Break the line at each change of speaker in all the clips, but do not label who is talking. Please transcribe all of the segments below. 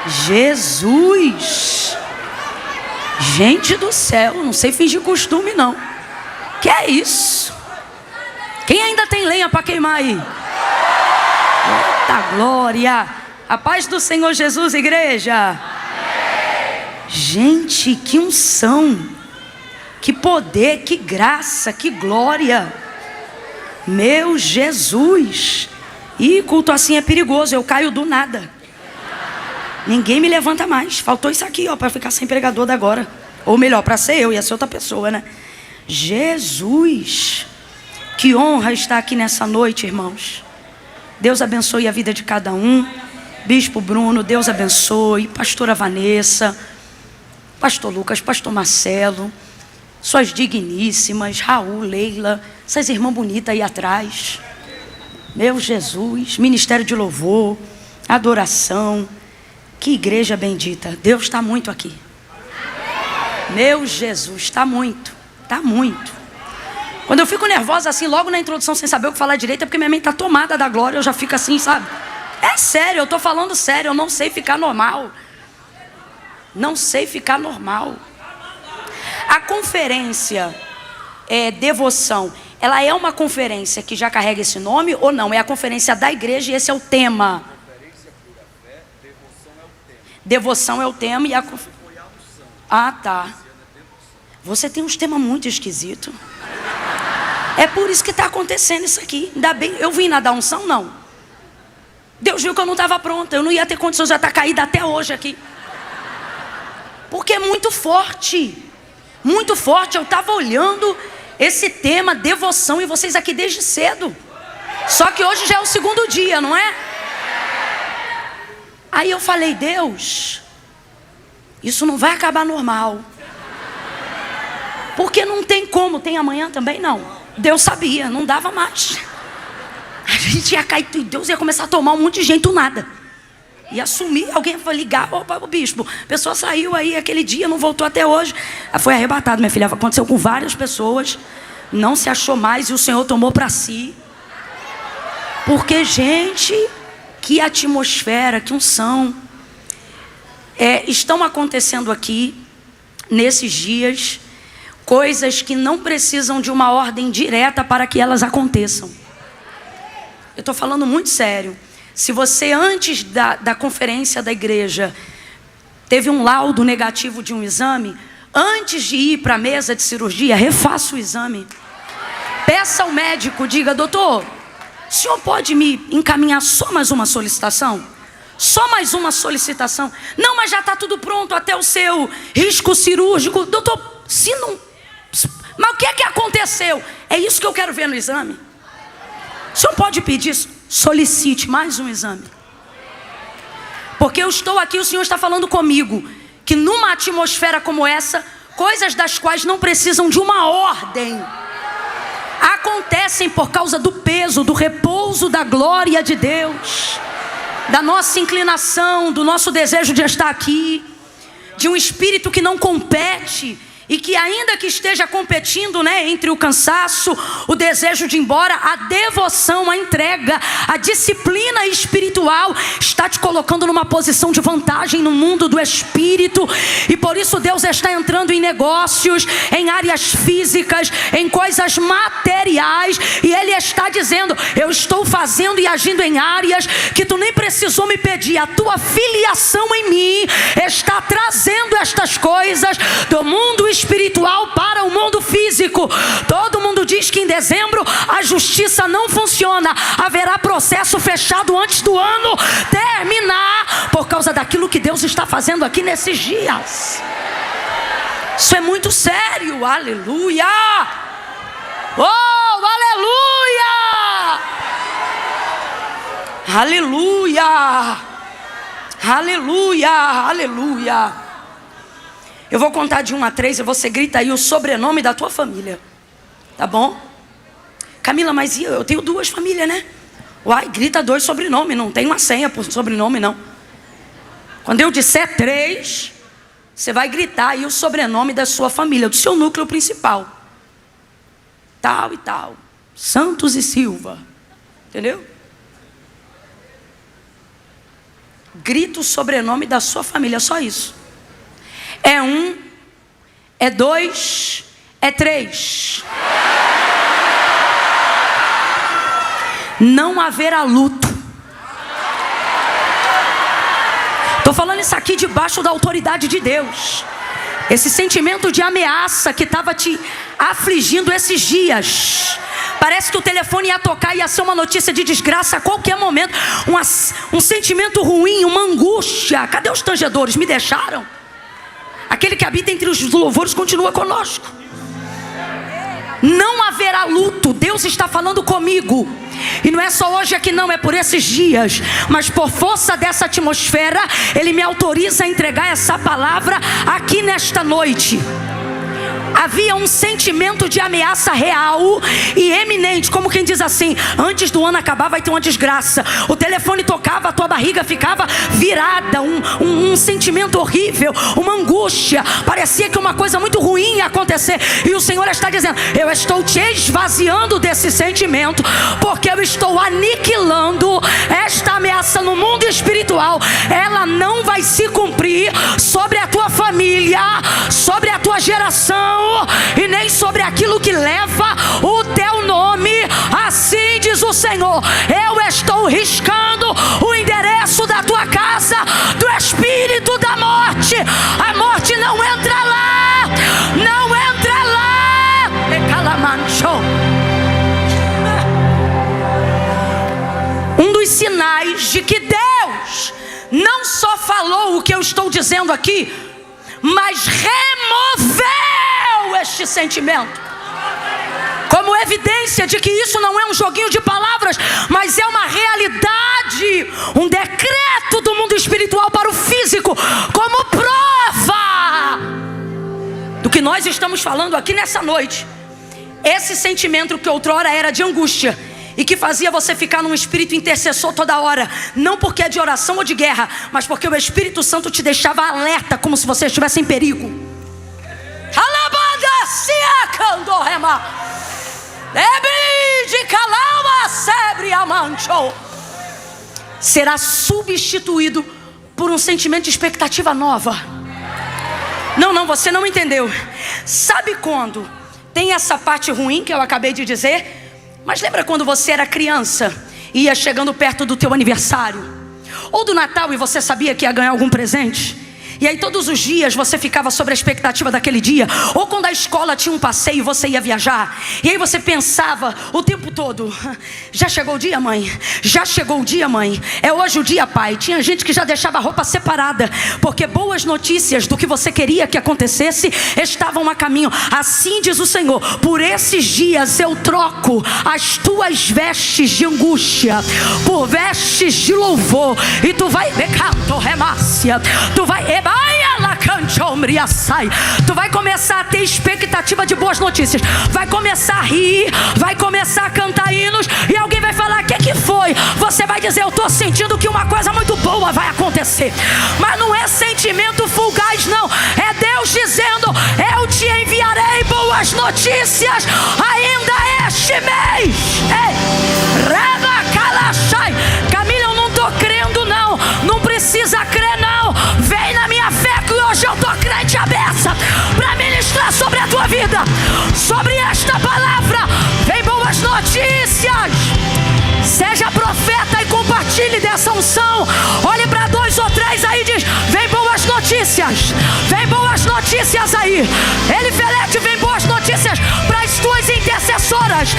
Jesus! Gente do céu, não sei fingir costume não. Que é isso? Quem ainda tem lenha para queimar aí? Eita glória! A paz do Senhor Jesus, igreja! Amém. Gente, que unção! Que poder, que graça, que glória! Meu Jesus! E culto assim é perigoso, eu caio do nada. Ninguém me levanta mais. Faltou isso aqui, ó, para ficar sem pregador da agora. Ou melhor, para ser eu, ia ser outra pessoa, né? Jesus! Que honra estar aqui nessa noite, irmãos. Deus abençoe a vida de cada um. Bispo Bruno, Deus abençoe. Pastora Vanessa, Pastor Lucas, Pastor Marcelo, suas digníssimas, Raul, Leila, essas irmãs bonitas aí atrás. Meu Jesus, ministério de louvor, adoração. Que igreja bendita. Deus está muito aqui. Meu Jesus, está muito. Está muito. Quando eu fico nervosa assim, logo na introdução, sem saber o que falar direito, é porque minha mente está tomada da glória, eu já fico assim, sabe? É sério, eu estou falando sério, eu não sei ficar normal. Não sei ficar normal. A conferência devoção, ela é uma conferência que já carrega esse nome ou não? É a conferência da igreja e esse é o tema. Devoção é o tema e a... Ah, tá. Você tem uns temas muito esquisitos. É por isso que está acontecendo isso aqui. Ainda bem, eu vim na da unção, não. Deus viu que eu não estava pronta. Eu não ia ter condições de estar caída até hoje aqui. Porque é muito forte. Muito forte. Eu estava olhando esse tema, devoção, e vocês aqui desde cedo. Só que hoje já é o segundo dia, não é? Aí eu falei, Deus, isso não vai acabar normal. Porque não tem como, tem amanhã também? Não. Deus sabia, não dava mais. A gente ia cair, Deus ia começar a tomar um monte de gente do nada. Ia sumir, alguém ia ligar, opa, o bispo, a pessoa saiu aí aquele dia, não voltou até hoje. Foi arrebatado, minha filha, aconteceu com várias pessoas. Não se achou mais e o Senhor tomou para si. Porque, gente... Que atmosfera, que unção. Estão acontecendo aqui, nesses dias, coisas que não precisam de uma ordem direta para que elas aconteçam. Eu estou falando muito sério. Se você, antes da conferência da igreja, teve um laudo negativo de um exame, antes de ir para a mesa de cirurgia, refaça o exame. Peça ao médico, diga, doutor, o senhor pode me encaminhar só mais uma solicitação? Só mais uma solicitação? Não, mas já está tudo pronto, até o seu risco cirúrgico. Doutor, se não... Mas o que é que aconteceu? É isso que eu quero ver no exame. O senhor pode pedir, solicite mais um exame. Porque eu estou aqui, o Senhor está falando comigo, que numa atmosfera como essa, coisas das quais não precisam de uma ordem, acontecem por causa do peso, do repouso da glória de Deus, da nossa inclinação, do nosso desejo de estar aqui, de um espírito que não compete e que ainda que esteja competindo, né, entre o cansaço, o desejo de ir embora, a devoção, a entrega, a disciplina espiritual está te colocando numa posição de vantagem no mundo do espírito. E por isso Deus está entrando em negócios, em áreas físicas, em coisas materiais, e Ele está dizendo, eu estou fazendo e agindo em áreas que tu nem precisou me pedir. A tua filiação em mim está trazendo estas coisas do mundo espiritual para o mundo físico. Todo mundo diz que em dezembro a justiça não funciona. Haverá processo fechado antes do ano terminar, por causa daquilo que Deus está fazendo aqui nesses dias. Isso é muito sério. Aleluia! Oh, aleluia! Aleluia! Aleluia! Aleluia! Eu vou contar de 1 a 3 e você grita aí o sobrenome da tua família. Tá bom? Camila, mas eu tenho 2 famílias, né? Uai, grita 2 sobrenomes, não tem uma senha por sobrenome, não. Quando eu disser 3, você vai gritar aí o sobrenome da sua família, do seu núcleo principal. Tal e tal. Santos e Silva. Entendeu? grita o sobrenome da sua família, só isso. É 1, é 2, é 3. Não haverá luto. Estou falando isso aqui debaixo da autoridade de Deus. Esse sentimento de ameaça que estava te afligindo esses dias. Parece que o telefone ia tocar e ia ser uma notícia de desgraça a qualquer momento. Um sentimento ruim, uma angústia. Cadê os tangedores? Me deixaram? Aquele que habita entre os louvores continua conosco. Não haverá luto. Deus está falando comigo. E não é só hoje aqui não, é por esses dias. Mas por força dessa atmosfera, Ele me autoriza a entregar essa palavra aqui nesta noite. Havia um sentimento de ameaça real e eminente, como quem diz assim: antes do ano acabar vai ter uma desgraça. O telefone tocava, a tua barriga ficava virada, um sentimento horrível, uma angústia. Parecia que uma coisa muito ruim ia acontecer. E o Senhor está dizendo: eu estou te esvaziando desse sentimento, porque eu estou aniquilando esta ameaça no mundo espiritual. Ela não vai se cumprir sobre a tua família, sobre a tua geração, e nem sobre aquilo que leva o teu nome. Assim diz o Senhor: eu estou riscando o endereço da tua casa do espírito da morte. A morte não entra lá, não entra lá. Um dos sinais de que Deus não só falou o que eu estou dizendo aqui, mas removeu este sentimento, como evidência de que isso não é um joguinho de palavras, mas é uma realidade, um decreto do mundo espiritual para o físico, como prova do que nós estamos falando aqui nessa noite. Esse sentimento que outrora era de angústia e que fazia você ficar num espírito intercessor toda hora, não porque é de oração ou de guerra, mas porque o Espírito Santo te deixava alerta, como se você estivesse em perigo. Será substituído por um sentimento de expectativa nova. Não, você não entendeu. Sabe quando tem essa parte ruim que eu acabei de dizer? Mas lembra quando você era criança e ia chegando perto do teu aniversário ou do Natal e você sabia que ia ganhar algum presente? E aí todos os dias você ficava sobre a expectativa daquele dia. Ou quando a escola tinha um passeio e você ia viajar, e aí você pensava o tempo todo: já chegou o dia, mãe? Já chegou o dia, mãe? É hoje o dia, pai? Tinha gente que já deixava a roupa separada, porque boas notícias do que você queria que acontecesse estavam a caminho. Assim diz o Senhor: por esses dias eu troco as tuas vestes de angústia por vestes de louvor. E tu vai tu vai começar a ter expectativa de boas notícias. Vai começar a rir, vai começar a cantar hinos, e alguém vai falar: o que foi? Você vai dizer: eu estou sentindo que uma coisa muito boa vai acontecer. Mas não é sentimento fugaz, não. É Deus dizendo: eu te enviarei boas notícias ainda este mês. Camila, eu não estou crendo, não. Não precisa crer, não. Vem na minha fé, que hoje eu estou crente aberta para ministrar sobre a tua vida, sobre esta palavra. Vem boas notícias. Seja profeta e compartilhe dessa unção. Olhe para 2 ou 3 aí e diz: vem boas notícias. Vem boas notícias aí. Elifelete, vem boas notícias para as tuas intercessoras.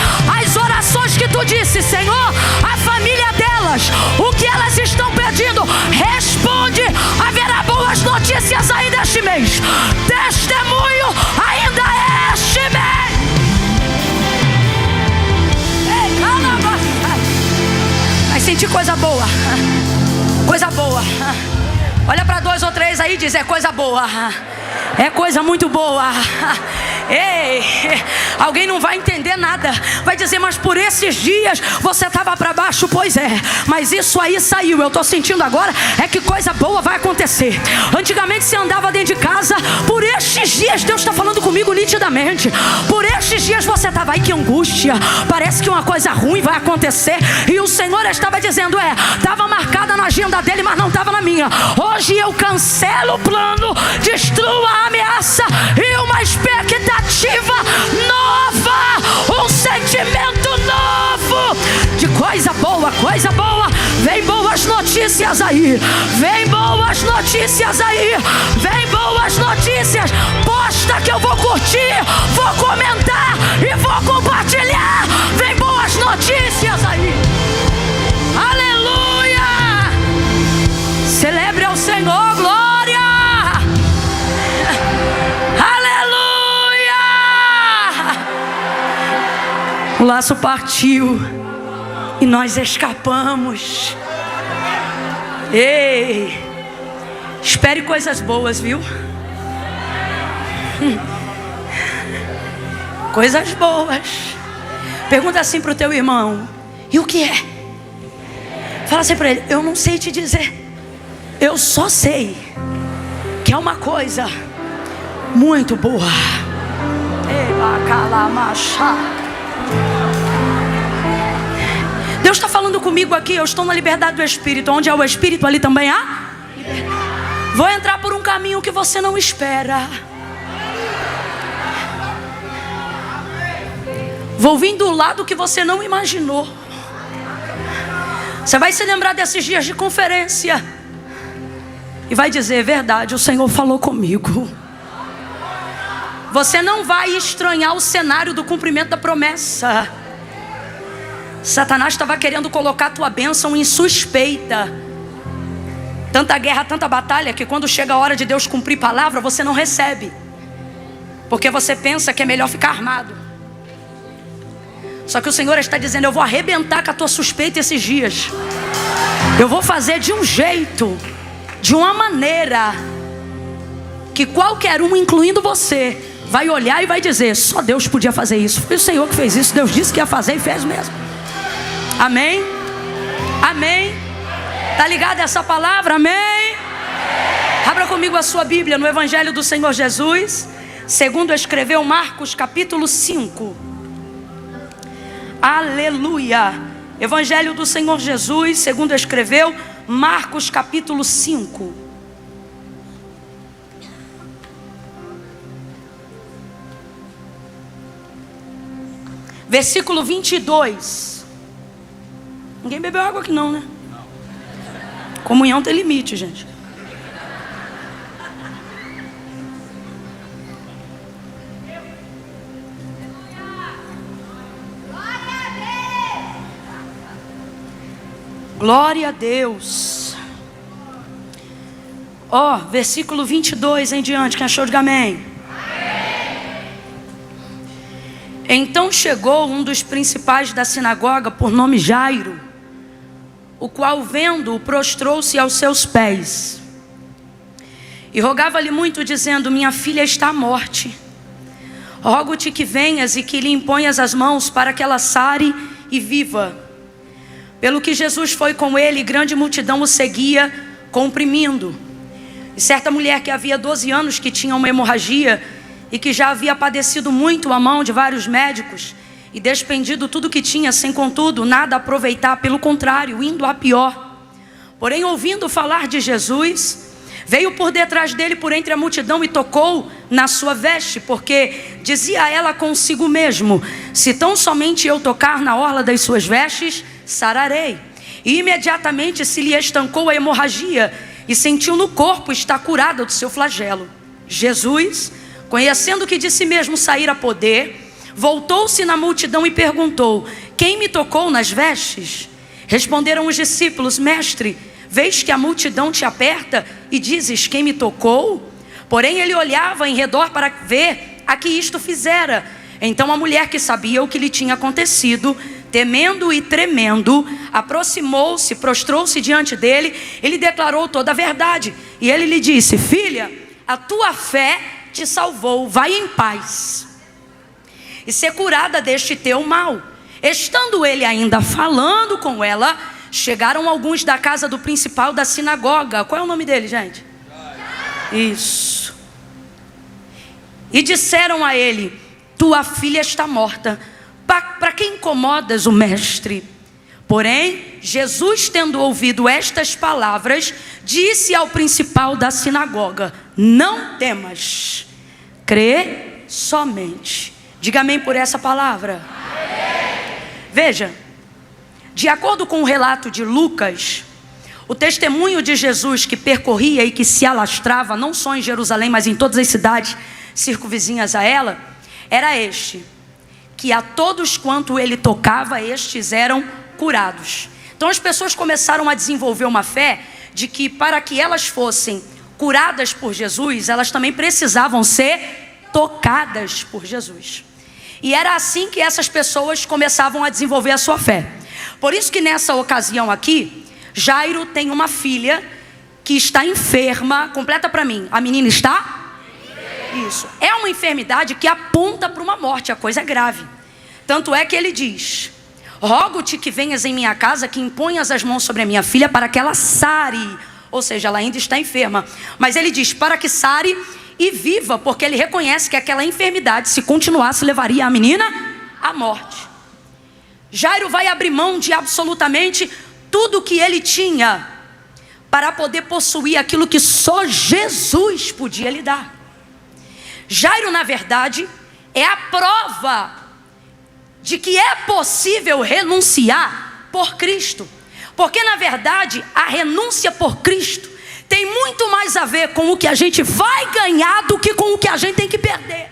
As orações que tu disse: Senhor, a família delas, o que elas estão pedindo, responde. Haverá boas notícias ainda este mês. Testemunho ainda este mês. Vai sentir coisa boa. Coisa boa. Olha para 2 ou 3 aí e diz: é coisa boa. É coisa muito boa. Ei, alguém não vai entender nada. Vai dizer, mas por esses dias você estava para baixo. Pois é, mas isso aí saiu. Eu estou sentindo agora é que coisa boa vai acontecer. Antigamente você andava dentro de casa. Por estes dias, Deus está falando comigo nitidamente. Por estes dias você estava aí, que angústia. Parece que uma coisa ruim vai acontecer. E o Senhor estava dizendo, estava marcada na agenda dele, mas não estava na minha. Hoje eu cancelo o plano, destruo a ameaça e uma expectativa nova, um sentimento novo de coisa boa, coisa boa. Vem boas notícias aí, vem boas notícias aí, vem boas notícias. Posta que eu vou curtir, vou comentar e vou compartilhar. Vem boas notícias aí. Aleluia! Celebre ao Senhor, glória! Aleluia! O laço partiu e nós escapamos. Ei, espere coisas boas, viu? Coisas boas. Pergunta assim para o teu irmão: e o que é? Fala assim para ele: eu não sei te dizer. Eu só sei que é uma coisa muito boa. Deus está falando comigo aqui. Eu estou na liberdade do Espírito. Onde há o Espírito, ali também há liberdade. Vou entrar por um caminho que você não espera. Vou vir do lado que você não imaginou. Você vai se lembrar desses dias de conferência e vai dizer: verdade, o Senhor falou comigo. Você não vai estranhar o cenário do cumprimento da promessa. Satanás estava querendo colocar a tua bênção em suspeita. Tanta guerra, tanta batalha, que quando chega a hora de Deus cumprir palavra, você não recebe, porque você pensa que é melhor ficar armado. Só que o Senhor está dizendo: eu vou arrebentar com a tua suspeita esses dias. Eu vou fazer de um jeito, de uma maneira, que qualquer um, incluindo você, vai olhar e vai dizer: só Deus podia fazer isso. Foi o Senhor que fez isso. Deus disse que ia fazer e fez mesmo. Amém? Amém? Tá ligado a essa palavra? Amém? Abra comigo a sua Bíblia no Evangelho do Senhor Jesus, segundo escreveu Marcos capítulo 5. Aleluia. Evangelho do Senhor Jesus, segundo escreveu Marcos capítulo 5. Versículo 22. Ninguém bebeu água aqui não, né? Comunhão tem limite, gente. Glória a Deus. Ó, versículo 22 em diante. Quem achou, diga amém. Então chegou um dos principais da sinagoga, por nome Jairo, o qual, vendo-o, prostrou-se aos seus pés e rogava-lhe muito, dizendo: minha filha está à morte. Rogo-te que venhas e que lhe imponhas as mãos, para que ela sare e viva. Pelo que Jesus foi com ele, e grande multidão o seguia, comprimindo. E certa mulher que havia 12 anos, que tinha uma hemorragia, e que já havia padecido muito à mão de vários médicos, e despendido tudo que tinha, sem contudo nada aproveitar, pelo contrário, indo a pior. Porém, ouvindo falar de Jesus, veio por detrás dele, por entre a multidão, e tocou na sua veste, porque dizia ela consigo mesmo: se tão somente eu tocar na orla das suas vestes, sararei. E imediatamente se lhe estancou a hemorragia, e sentiu no corpo estar curada do seu flagelo. Jesus, conhecendo que de si mesmo saíra poder, voltou-se na multidão e perguntou: quem me tocou nas vestes? Responderam os discípulos: mestre, vês que a multidão te aperta e dizes: quem me tocou? Porém ele olhava em redor para ver a que isto fizera. Então a mulher, que sabia o que lhe tinha acontecido, temendo e tremendo, aproximou-se, prostrou-se diante dele. Ele declarou toda a verdade. E ele lhe disse: filha, a tua fé te salvou, vai em paz. e ser curada deste teu mal. Estando ele ainda falando com ela, chegaram alguns da casa do principal da sinagoga. Qual é o nome dele, gente? Isso. E disseram a ele: tua filha está morta, para que incomodas o mestre? Porém, Jesus, tendo ouvido estas palavras, disse ao principal da sinagoga: não temas, crê somente. Diga amém por essa palavra. Amém. Veja, de acordo com o relato de Lucas, o testemunho de Jesus que percorria e que se alastrava, não só em Jerusalém, mas em todas as cidades circunvizinhas a ela, era este: que a todos quanto ele tocava, estes eram curados. Então as pessoas começaram a desenvolver uma fé de que para que elas fossem curadas por Jesus, elas também precisavam ser tocadas por Jesus. E era assim que essas pessoas começavam a desenvolver a sua fé. Por isso que nessa ocasião aqui, Jairo tem uma filha que está enferma. Completa para mim, a menina está? Isso. É uma enfermidade que aponta para uma morte, a coisa é grave. Tanto é que ele diz: rogo-te que venhas em minha casa, que imponhas as mãos sobre a minha filha para que ela sare. Ou seja, ela ainda está enferma. Mas ele diz para que sare e viva, porque ele reconhece que aquela enfermidade, se continuasse, levaria a menina à morte. Jairo vai abrir mão de absolutamente tudo que ele tinha para poder possuir aquilo que só Jesus podia lhe dar. Jairo, na verdade, é a prova de que é possível renunciar por Cristo. Porque, na verdade, a renúncia por Cristo tem muito mais a ver com o que a gente vai ganhar do que com o que a gente tem que perder.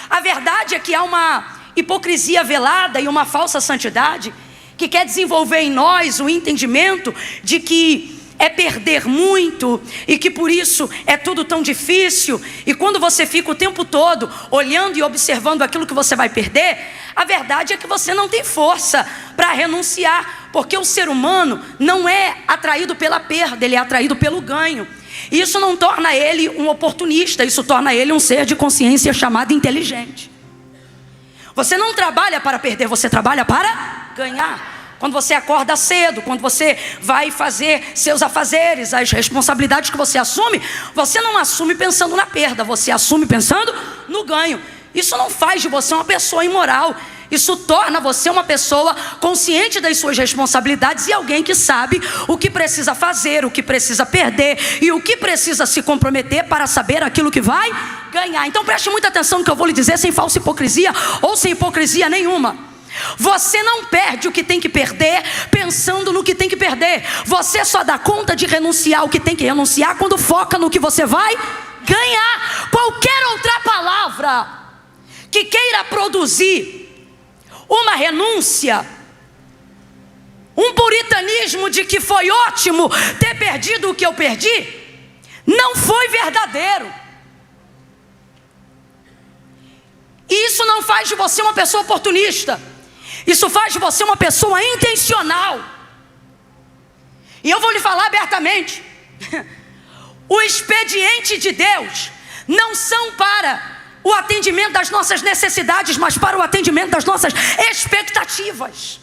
A verdade é que há uma hipocrisia velada e uma falsa santidade que quer desenvolver em nós o entendimento de que é perder muito e que por isso é tudo tão difícil. E quando você fica o tempo todo olhando e observando aquilo que você vai perder, a verdade é que você não tem força para renunciar, porque o ser humano não é atraído pela perda, ele é atraído pelo ganho. E isso não torna ele um oportunista, isso torna ele um ser de consciência chamado inteligente. Você não trabalha para perder, você trabalha para ganhar. Quando você acorda cedo, quando você vai fazer seus afazeres, as responsabilidades que você assume, você não assume pensando na perda, você assume pensando no ganho. Isso não faz de você uma pessoa imoral. Isso torna você uma pessoa consciente das suas responsabilidades e alguém que sabe o que precisa fazer, o que precisa perder e o que precisa se comprometer para saber aquilo que vai ganhar. Então preste muita atenção no que eu vou lhe dizer, sem falsa hipocrisia ou sem hipocrisia nenhuma. Você não perde o que tem que perder pensando no que tem que perder. Você só dá conta de renunciar o que tem que renunciar quando foca no que você vai ganhar. Qualquer outra palavra que queira produzir uma renúncia, um puritanismo de que foi ótimo ter perdido o que eu perdi, não foi verdadeiro. E isso não faz de você uma pessoa oportunista. Isso faz de você uma pessoa intencional. E eu vou lhe falar abertamente: o expediente de Deus não são para o atendimento das nossas necessidades, mas para o atendimento das nossas expectativas.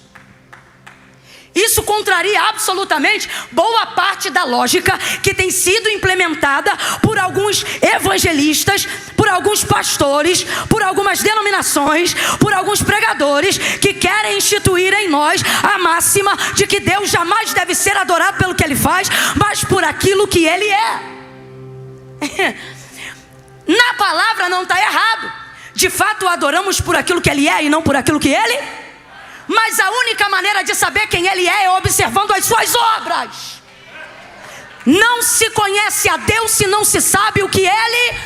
Isso contraria absolutamente boa parte da lógica que tem sido implementada por alguns evangelistas, por alguns pastores, por algumas denominações, por alguns pregadores que querem instituir em nós a máxima de que Deus jamais deve ser adorado pelo que Ele faz, mas por aquilo que Ele é. Na palavra não está errado. De fato, adoramos por aquilo que Ele é e não por aquilo que Ele é. Mas a única maneira de saber quem Ele é observando as suas obras. Não se conhece a Deus se não se sabe o que Ele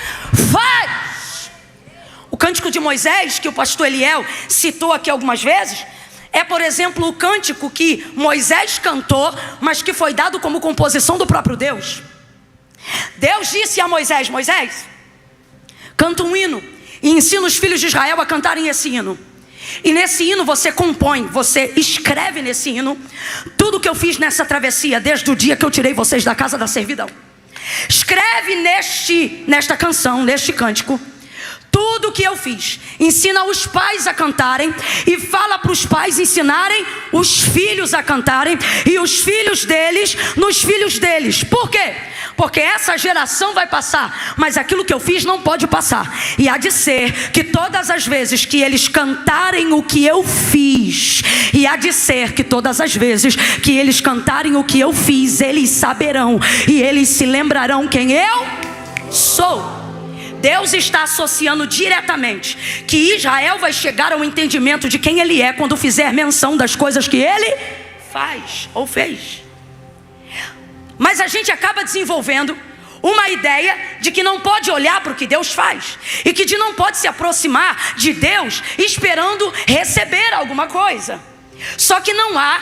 faz. O cântico de Moisés, que o pastor Eliel citou aqui algumas vezes, é, por exemplo, o cântico que Moisés cantou, mas que foi dado como composição do próprio Deus. Deus disse a Moisés: Moisés, canta um hino e ensina os filhos de Israel a cantarem esse hino. E nesse hino você compõe, você escreve nesse hino tudo que eu fiz nessa travessia, desde o dia que eu tirei vocês da casa da servidão. Escreve nesta canção, neste cântico, Tudo que eu fiz. Ensina os pais a cantarem e fala para os pais ensinarem os filhos a cantarem e os filhos deles nos filhos deles. Por quê? Porque essa geração vai passar, mas aquilo que eu fiz não pode passar. E há de ser que todas as vezes que eles cantarem o que eu fiz, e há de ser que todas as vezes que eles cantarem o que eu fiz, eles saberão e eles se lembrarão quem eu sou. Deus está associando diretamente que Israel vai chegar ao entendimento de quem ele é quando fizer menção das coisas que ele faz ou fez. Mas a gente acaba desenvolvendo uma ideia de que não pode olhar para o que Deus faz e que não pode se aproximar de Deus esperando receber alguma coisa. Só que não há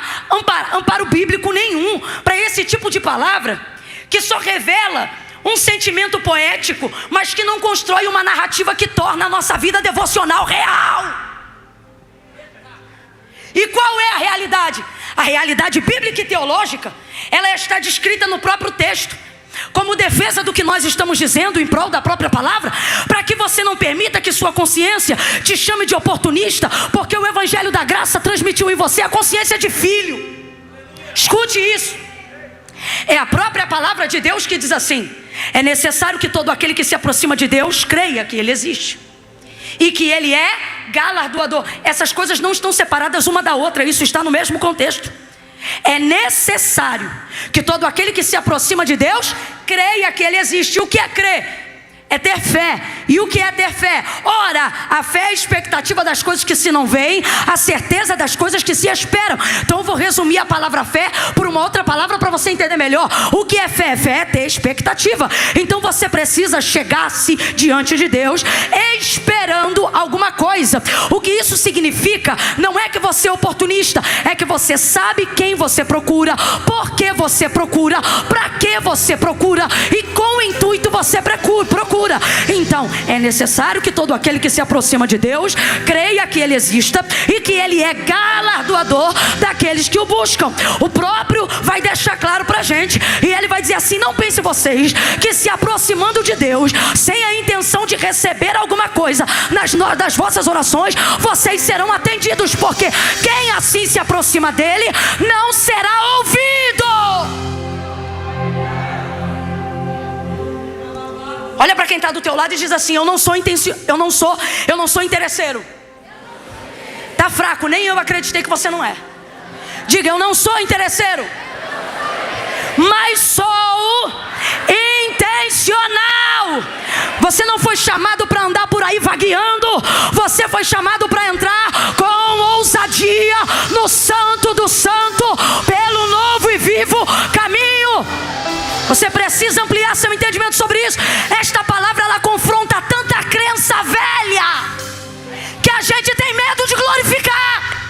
amparo bíblico nenhum para esse tipo de palavra que só revela um sentimento poético, mas que não constrói uma narrativa que torna a nossa vida devocional real. E qual é a realidade? A realidade bíblica e teológica, ela está descrita no próprio texto, como defesa do que nós estamos dizendo em prol da própria palavra, para que você não permita que sua consciência te chame de oportunista, porque o evangelho da graça transmitiu em você a consciência de filho. Escute isso. É a própria palavra de Deus que diz assim: é necessário que todo aquele que se aproxima de Deus creia que Ele existe e que Ele é galardoador. Essas coisas não estão separadas uma da outra, isso está no mesmo contexto. É necessário que todo aquele que se aproxima de Deus creia que Ele existe. O que é crer? É ter fé. E o que é ter fé? Ora, a fé é a expectativa das coisas que se não veem, a certeza das coisas que se esperam. Então eu vou resumir a palavra fé por uma outra palavra para você entender melhor. O que é fé? Fé é ter expectativa. Então você precisa chegar-se diante de Deus esperando alguma coisa. O que isso significa não é que você é oportunista, é que você sabe quem você procura, por que você procura, para que você procura e com o intuito você procura. Então é necessário que todo aquele que se aproxima de Deus creia que Ele exista e que Ele é galardoador daqueles que o buscam. O próprio vai deixar claro pra gente, e Ele vai dizer assim: não pense vocês que se aproximando de Deus sem a intenção de receber alguma coisa das vossas orações, vocês serão atendidos, porque quem assim se aproxima dele não será ouvido. Olha para quem está do teu lado e diz assim: eu não sou interesseiro. Tá fraco, nem eu acreditei que você não é. Diga: eu não sou interesseiro, mas sou intencional. Você não foi chamado para andar por aí vagueando, você foi chamado para entrar com ousadia no santo do santo, pelo novo e vivo caminho. Você precisa ampliar seu entendimento sobre isso. Esta palavra, ela confronta tanta crença velha que a gente tem medo de glorificar.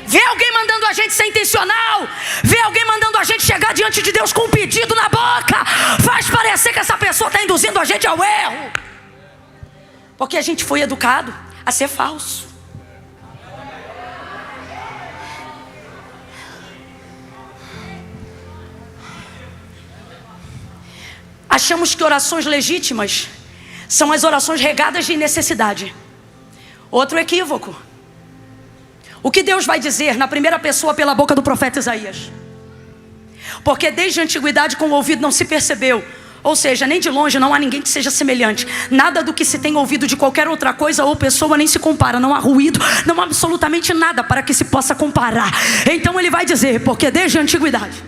Vê alguém mandando a gente ser intencional, vê alguém mandando a gente chegar diante de Deus com um pedido na boca, faz parecer que essa pessoa está induzindo a gente ao erro, porque a gente foi educado a ser falso. Achamos que orações legítimas são as orações regadas de necessidade. Outro equívoco. O que Deus vai dizer na primeira pessoa pela boca do profeta Isaías? Porque desde a antiguidade com o ouvido não se percebeu, ou seja, nem de longe não há ninguém que seja semelhante. Nada do que se tem ouvido de qualquer outra coisa ou pessoa nem se compara. Não há ruído, não há absolutamente nada para que se possa comparar. Então ele vai dizer: porque desde a antiguidade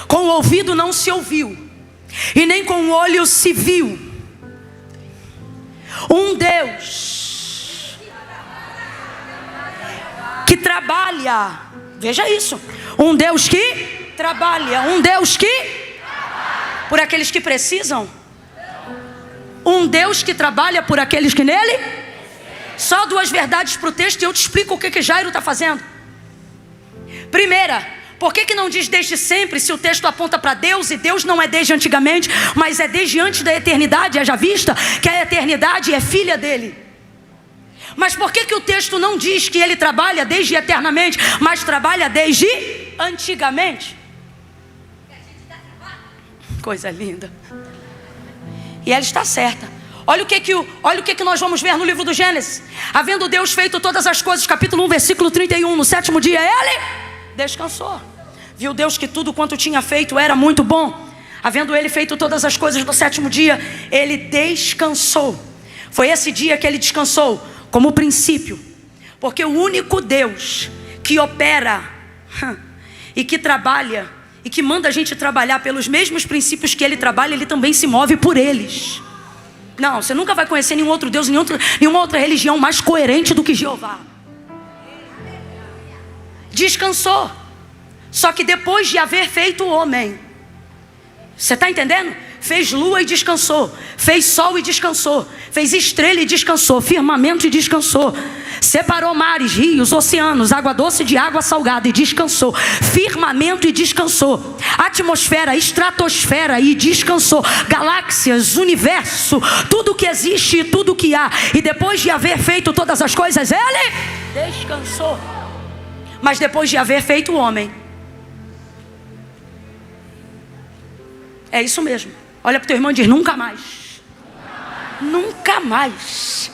com o ouvido não se ouviu e nem com o olho se viu um Deus que trabalha. Veja isso: um Deus que trabalha, um Deus que por aqueles que precisam, um Deus que trabalha por aqueles que nele. Só duas verdades para o texto e eu te explico o que Jairo está fazendo. Primeira, por que não diz desde sempre, se o texto aponta para Deus, e Deus não é desde antigamente, mas é desde antes da eternidade, haja vista que a eternidade é filha dele. Mas por que o texto não diz que ele trabalha desde eternamente, mas trabalha desde antigamente? Coisa linda. E ela está certa. Olha o que nós vamos ver no livro do Gênesis. Havendo Deus feito todas as coisas, capítulo 1, versículo 31, no 7º dia ele descansou. Viu Deus que tudo quanto tinha feito era muito bom. Havendo ele feito todas as coisas no 7º dia, ele descansou. Foi esse dia que ele descansou, como princípio. Porque o único Deus que opera e que trabalha e que manda a gente trabalhar pelos mesmos princípios que ele trabalha, ele também se move por eles. Não, você nunca vai conhecer nenhum outro Deus, nenhuma outra religião mais coerente do que Jeová. Descansou. Só que depois de haver feito o homem, você está entendendo? Fez lua e descansou, fez sol e descansou, fez estrela e descansou, firmamento e descansou, separou mares, rios, oceanos, água doce de água salgada e descansou, firmamento e descansou, atmosfera, estratosfera e descansou, galáxias, universo, tudo que existe e tudo que há. E depois de haver feito todas as coisas, ele descansou. Mas depois de haver feito o homem, é isso mesmo. Olha para o teu irmão e diz: nunca mais. Nunca mais.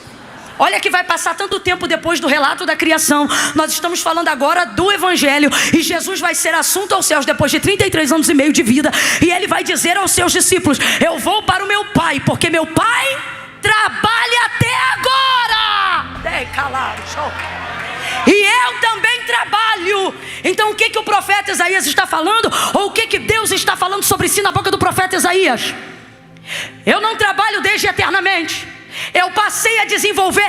Olha que vai passar tanto tempo depois do relato da criação. Nós estamos falando agora do Evangelho. E Jesus vai ser assunto aos céus depois de 33 anos e meio de vida. E ele vai dizer aos seus discípulos: eu vou para o meu Pai, porque meu Pai trabalha até agora. E eu também trabalho. Então o que o profeta Isaías está falando? Ou o que Deus está falando sobre si na boca do profeta Isaías? Eu não trabalho desde eternamente. Eu passei a desenvolver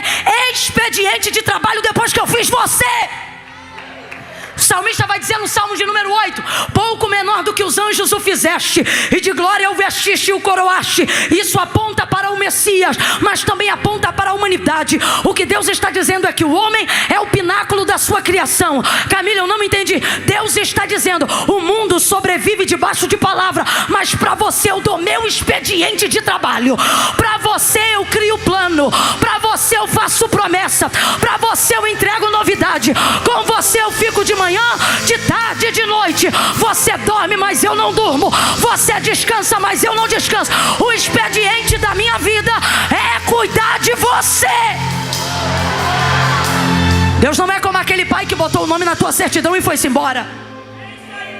expediente de trabalho depois que eu fiz você. O salmista vai dizer no Salmo de número 8: pouco menor do que os anjos o fizeste, e de glória o vestiste e o coroaste. Isso aponta para o Messias, mas também aponta para a humanidade. O que Deus está dizendo é que o homem é o pináculo da sua criação. Camila, eu não entendi. Deus está dizendo: o mundo sobrevive debaixo de palavra, mas para você eu dou meu expediente de trabalho. Para você eu crio plano, para você eu faço promessa, para você eu entrego novidade. Com você eu fico de manhã, de tarde, de noite. Você dorme, mas eu não durmo. Você descansa, mas eu não descanso. O expediente da minha vida é cuidar de você. Deus não é como aquele pai que botou o nome na tua certidão e foi-se embora,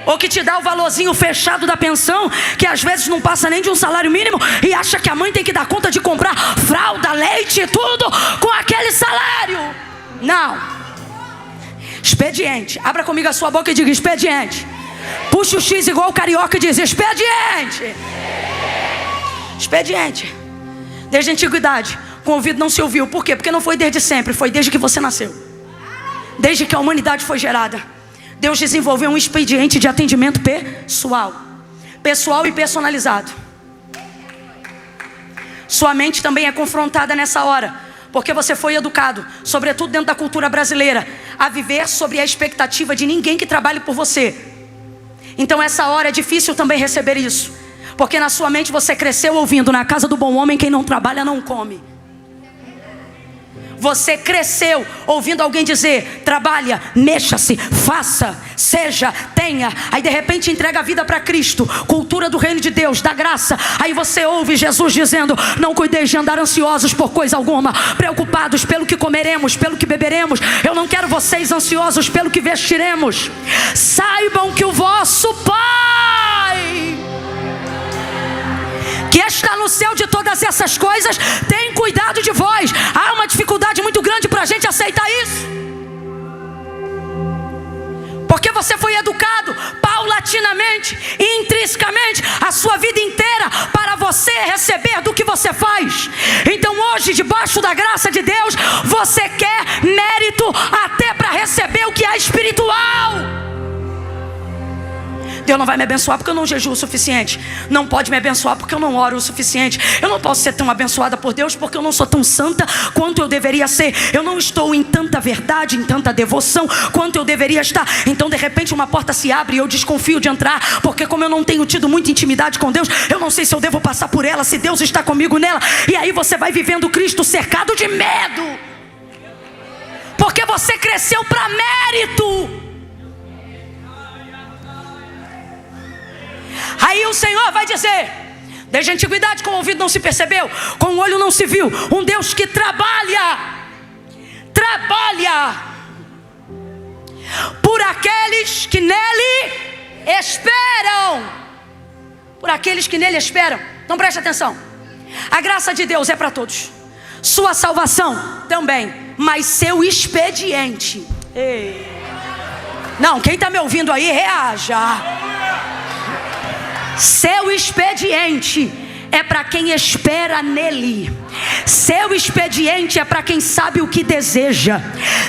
ou que te dá o valorzinho fechado da pensão, que às vezes não passa nem de um salário mínimo, e acha que a mãe tem que dar conta de comprar fralda, leite e tudo com aquele salário. Não. Expediente. Abra comigo a sua boca e diga: expediente. Puxa o X igual o carioca e diz: expediente. Expediente. Desde a antiguidade, com o ouvido não se ouviu. Por quê? Porque não foi desde sempre, foi desde que você nasceu. Desde que a humanidade foi gerada, Deus desenvolveu um expediente de atendimento pessoal e personalizado. Sua mente também é confrontada nessa hora, porque você foi educado, sobretudo dentro da cultura brasileira, a viver sobre a expectativa de ninguém que trabalhe por você. Então essa hora é difícil também receber isso, porque na sua mente você cresceu ouvindo: na casa do bom homem quem não trabalha não come. Você cresceu ouvindo alguém dizer: trabalha, mexa-se, faça, seja, tenha. Aí de repente entrega a vida para Cristo, cultura do reino de Deus, da graça. Aí você ouve Jesus dizendo: não cuideis de andar ansiosos por coisa alguma, preocupados pelo que comeremos, pelo que beberemos. Eu não quero vocês ansiosos pelo que vestiremos. Saibam que o vosso Pai, que está no céu de todas essas coisas, tem cuidado de vós. Há uma dificuldade muito grande para a gente aceitar isso, porque você foi educado paulatinamente e intrinsecamente a sua vida inteira para você receber do que você faz. Então hoje, debaixo da graça de Deus, você quer mérito até para receber o que é espiritual. Deus não vai me abençoar porque eu não jejuo o suficiente. Não pode me abençoar porque eu não oro o suficiente. Eu não posso ser tão abençoada por Deus porque eu não sou tão santa quanto eu deveria ser. Eu não estou em tanta verdade, em tanta devoção quanto eu deveria estar. Então de repente uma porta se abre e eu desconfio de entrar, porque como eu não tenho tido muita intimidade com Deus, eu não sei se eu devo passar por ela, se Deus está comigo nela. E aí você vai vivendo Cristo cercado de medo, porque você cresceu para mérito. Aí o Senhor vai dizer: Desde a antiguidade, com o ouvido não se percebeu, com o olho não se viu. Um Deus que trabalha por aqueles que nele esperam. Por aqueles que nele esperam. Então preste atenção. A graça de Deus é para todos. Sua salvação também. Mas seu expediente. Não, quem está me ouvindo aí, reaja. Seu expediente é para quem espera nele. Seu expediente é para quem sabe o que deseja.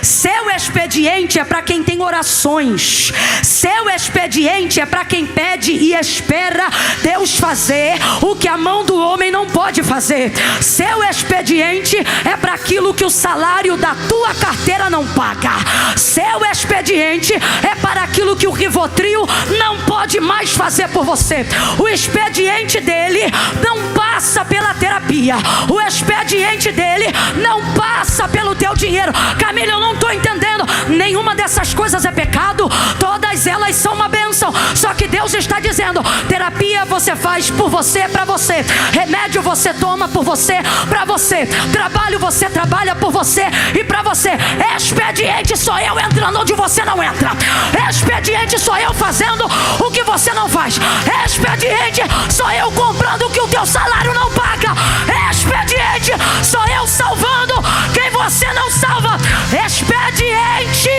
Seu expediente é para quem tem orações. Seu expediente é para quem pede e espera Deus fazer o que a mão do homem não pode fazer. Seu expediente é para aquilo que o salário da tua carteira não paga. Seu expediente é para aquilo que o Rivotril não pode mais fazer por você. O expediente dele não passa pela terapia. O expediente dele não passa pelo teu dinheiro. Camila, eu não estou entendendo. Nenhuma dessas coisas é pecado. Todas elas são uma bênção. Só que Deus está dizendo: terapia você faz por você, para você. Remédio você toma por você, para você. Trabalho você trabalha por você e para você. Expediente sou eu entrando onde você não entra. Expediente sou eu fazendo o que você não faz. Expediente sou eu comprando o que o teu salário não paga. Expediente sou eu salvando quem você não salva. Expediente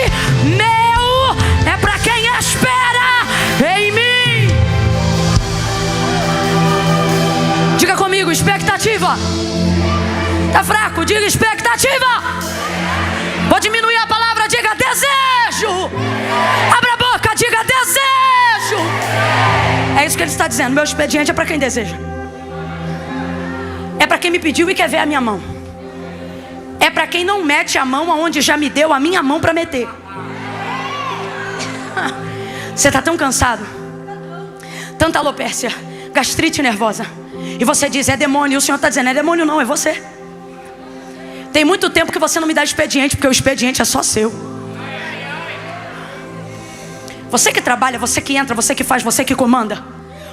meu é para quem espera em mim. Diga comigo, expectativa. Tá fraco? Diga expectativa. Vou diminuir a palavra, diga desejo. Abra a boca, diga desejo. É isso que ele está dizendo. Meu expediente é para quem deseja. É para quem me pediu e quer ver a minha mão. É para quem não mete a mão aonde já me deu a minha mão para meter. Você está tão cansado, tanta alopécia, gastrite nervosa, e você diz: é demônio. E o Senhor está dizendo: é demônio não, é você. Tem muito tempo que você não me dá expediente, porque o expediente é só seu. Você que trabalha, você que entra, você que faz, você que comanda,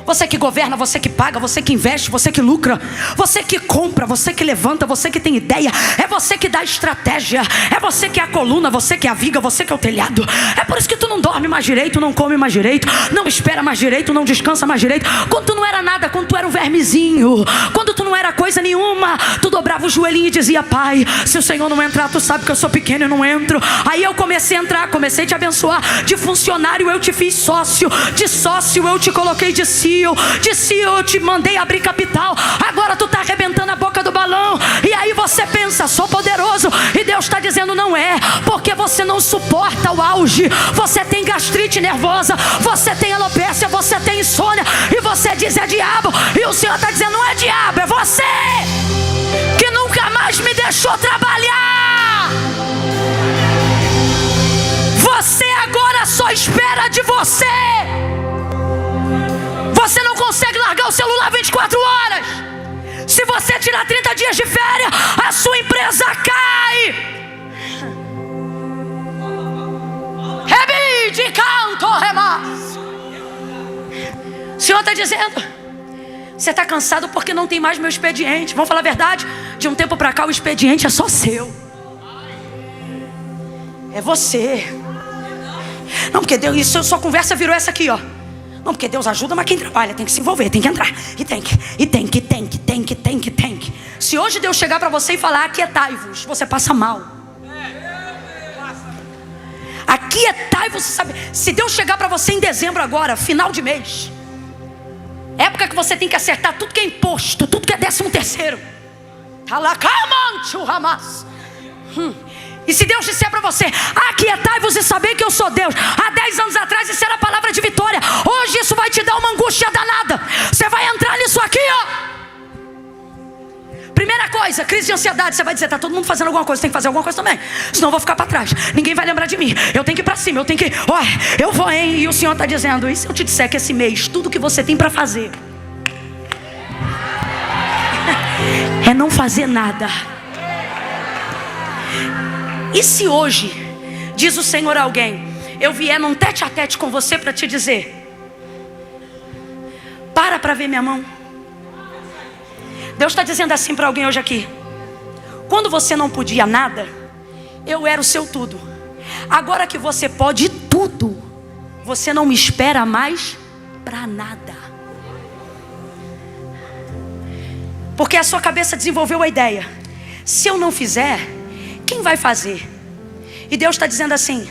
você que governa, você que paga, você que investe, você que lucra, você que compra, você que levanta, você que tem ideia, é você que dá estratégia, é você que é a coluna, você que é a viga, você que é o telhado. É por isso que tu não dorme mais direito, não come mais direito, não espera mais direito, não descansa mais direito. Quando tu não era nada, quando tu era um vermezinho, quando tu não era coisa nenhuma, tu dobrava o joelhinho e dizia: Pai, se o Senhor não entrar, tu sabe que eu sou pequeno e não entro. Aí eu comecei a entrar, comecei a te abençoar. De funcionário eu te fiz sócio, de sócio eu te coloquei de CEO, de CEO eu te mandei abrir capital. Agora tu está arrebentando a boca do balão. E aí você pensa: sou poderoso. E Deus está dizendo: não é, porque você não suporta o auge. Você tem gastrite nervosa, você tem alopécia, você tem insônia, e você diz: é diabo. E o Senhor está dizendo: não é diabo, é você que nunca mais me deixou trabalhar. Você agora só espera de você. Você não consegue largar o celular 24 horas. Se você tirar 30 dias de férias, a sua empresa cai. O Senhor está dizendo: você está cansado porque não tem mais meu expediente. Vamos falar a verdade? De um tempo para cá o expediente é só seu. É você. Não, porque Deus, isso, sua conversa virou essa aqui, ó. Não, porque Deus ajuda, mas quem trabalha tem que se envolver, tem que entrar. E tem que. Se hoje Deus chegar para você e falar: aquietai-vos, você passa mal. Aquietai-vos, você sabe. Se Deus chegar para você em dezembro agora, final de mês, época que você tem que acertar tudo que é imposto, tudo que é 13º. E se Deus disser para você: aquietai-vos e sabei que eu sou Deus. Há 10 anos atrás isso era a palavra de vitória. Hoje isso vai te dar uma angústia danada. Você vai entrar nisso aqui, ó. Primeira coisa, crise de ansiedade. Você vai dizer: tá todo mundo fazendo alguma coisa, tem que fazer alguma coisa também, senão eu vou ficar para trás, ninguém vai lembrar de mim. Eu tenho que ir para cima, eu tenho que, eu vou, hein? E o Senhor está dizendo: e se eu te disser que esse mês tudo que você tem para fazer é não fazer nada? E se hoje, diz o Senhor a alguém, eu vier num tete a tete com você para te dizer: para ver minha mão. Deus está dizendo assim para alguém hoje aqui: quando você não podia nada, eu era o seu tudo. Agora que você pode tudo, você não me espera mais para nada. Porque a sua cabeça desenvolveu a ideia: se eu não fizer, quem vai fazer? E Deus está dizendo assim: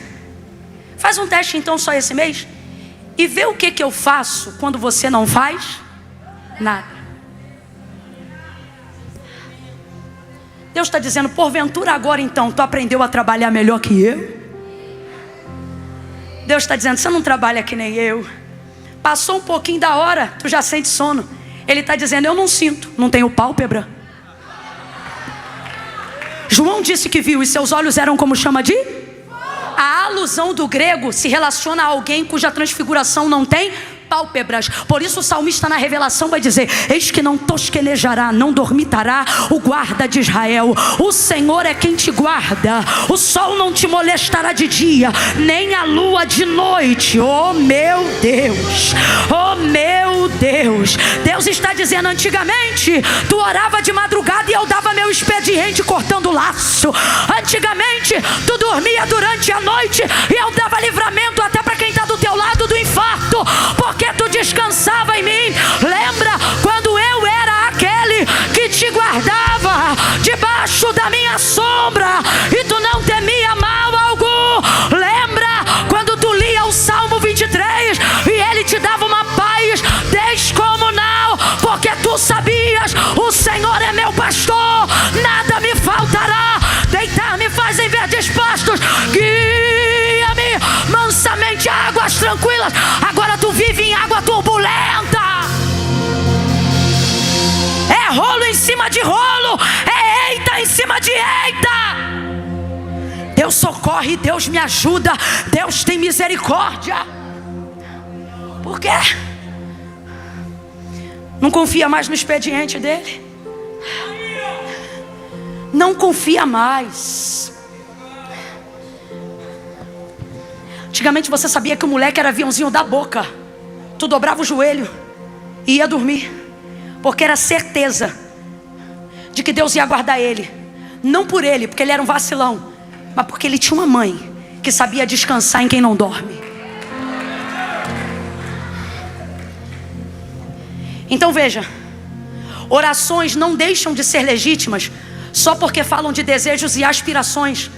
faz um teste então só esse mês e vê o que eu faço quando você não faz nada. Deus está dizendo: porventura agora então tu aprendeu a trabalhar melhor que eu? Deus está dizendo: você não trabalha que nem eu. Passou um pouquinho da hora, tu já sente sono. Ele está dizendo: eu não sinto, não tenho pálpebra. João disse que viu e seus olhos eram como chama de... A alusão do grego se relaciona a alguém cuja transfiguração não tem pálpebras. Por isso o salmista na revelação vai dizer: eis que não tosquenejará, não dormitará o guarda de Israel. O Senhor é quem te guarda. O sol não te molestará de dia, nem a lua de noite. Oh meu Deus, oh meu Deus. Deus está dizendo: antigamente tu orava de madrugada e eu dava meu expediente cortando o laço. Antigamente tu dormia durante a noite e eu dava livramento até para quem está do teu lado do infarto, porque tu descansava em mim. Lembra quando eu era aquele que te guardava debaixo da minha sombra e tu não temia mal algum? Lembra quando tu lia o Salmo 23 e ele te dava uma paz descomunal, porque tu sabias: o Senhor é meu pastor, nada me faltará. Deitar-me faz em verdes pastos, guia-me mansamente a águas tranquilas. Agora tu vive em água turbulenta. É rolo em cima de rolo, é eita em cima de eita. Deus socorre, Deus me ajuda, Deus tem misericórdia. Por quê? Não confia mais no expediente dele? Não confia mais. Antigamente você sabia que o moleque era aviãozinho da boca. Tu dobrava o joelho e ia dormir, porque era certeza de que Deus ia guardar ele. Não por ele, porque ele era um vacilão, mas porque ele tinha uma mãe que sabia descansar em quem não dorme. Então veja, orações não deixam de ser legítimas só porque falam de desejos e aspirações.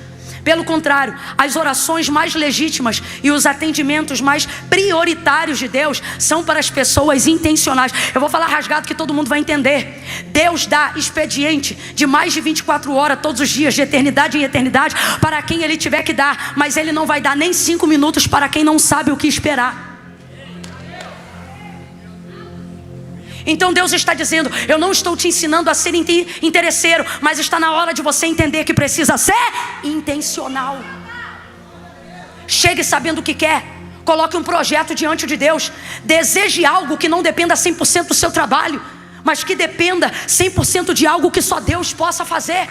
Pelo contrário, as orações mais legítimas e os atendimentos mais prioritários de Deus são para as pessoas intencionais. Eu vou falar rasgado que todo mundo vai entender. Deus dá expediente de mais de 24 horas todos os dias, de eternidade em eternidade, para quem Ele tiver que dar. Mas Ele não vai dar nem 5 minutos para quem não sabe o que esperar. Então Deus está dizendo: eu não estou te ensinando a ser interesseiro, mas está na hora de você entender que precisa ser intencional. Chegue sabendo o que quer. Coloque um projeto diante de Deus. Deseje algo que não dependa 100% do seu trabalho, mas que dependa 100% de algo que só Deus possa fazer.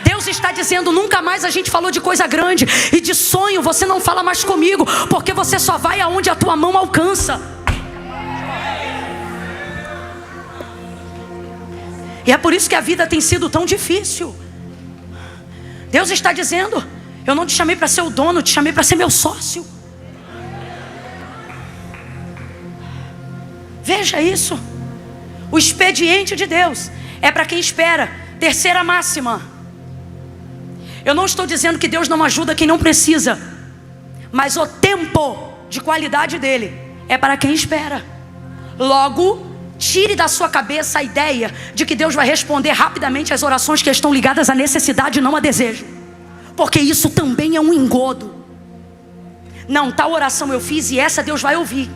Deus está dizendo: nunca mais a gente falou de coisa grande e de sonho. Você não fala mais comigo, porque você só vai aonde a tua mão alcança. E é por isso que a vida tem sido tão difícil. Deus está dizendo: eu não te chamei para ser o dono, te chamei para ser meu sócio. Veja isso. O expediente de Deus é para quem espera. Terceira máxima: eu não estou dizendo que Deus não ajuda quem não precisa, mas o tempo de qualidade dele é para quem espera. Logo, tire da sua cabeça a ideia de que Deus vai responder rapidamente às orações que estão ligadas à necessidade e não a desejo, porque isso também é um engodo. Não, tal oração eu fiz e essa Deus vai ouvir.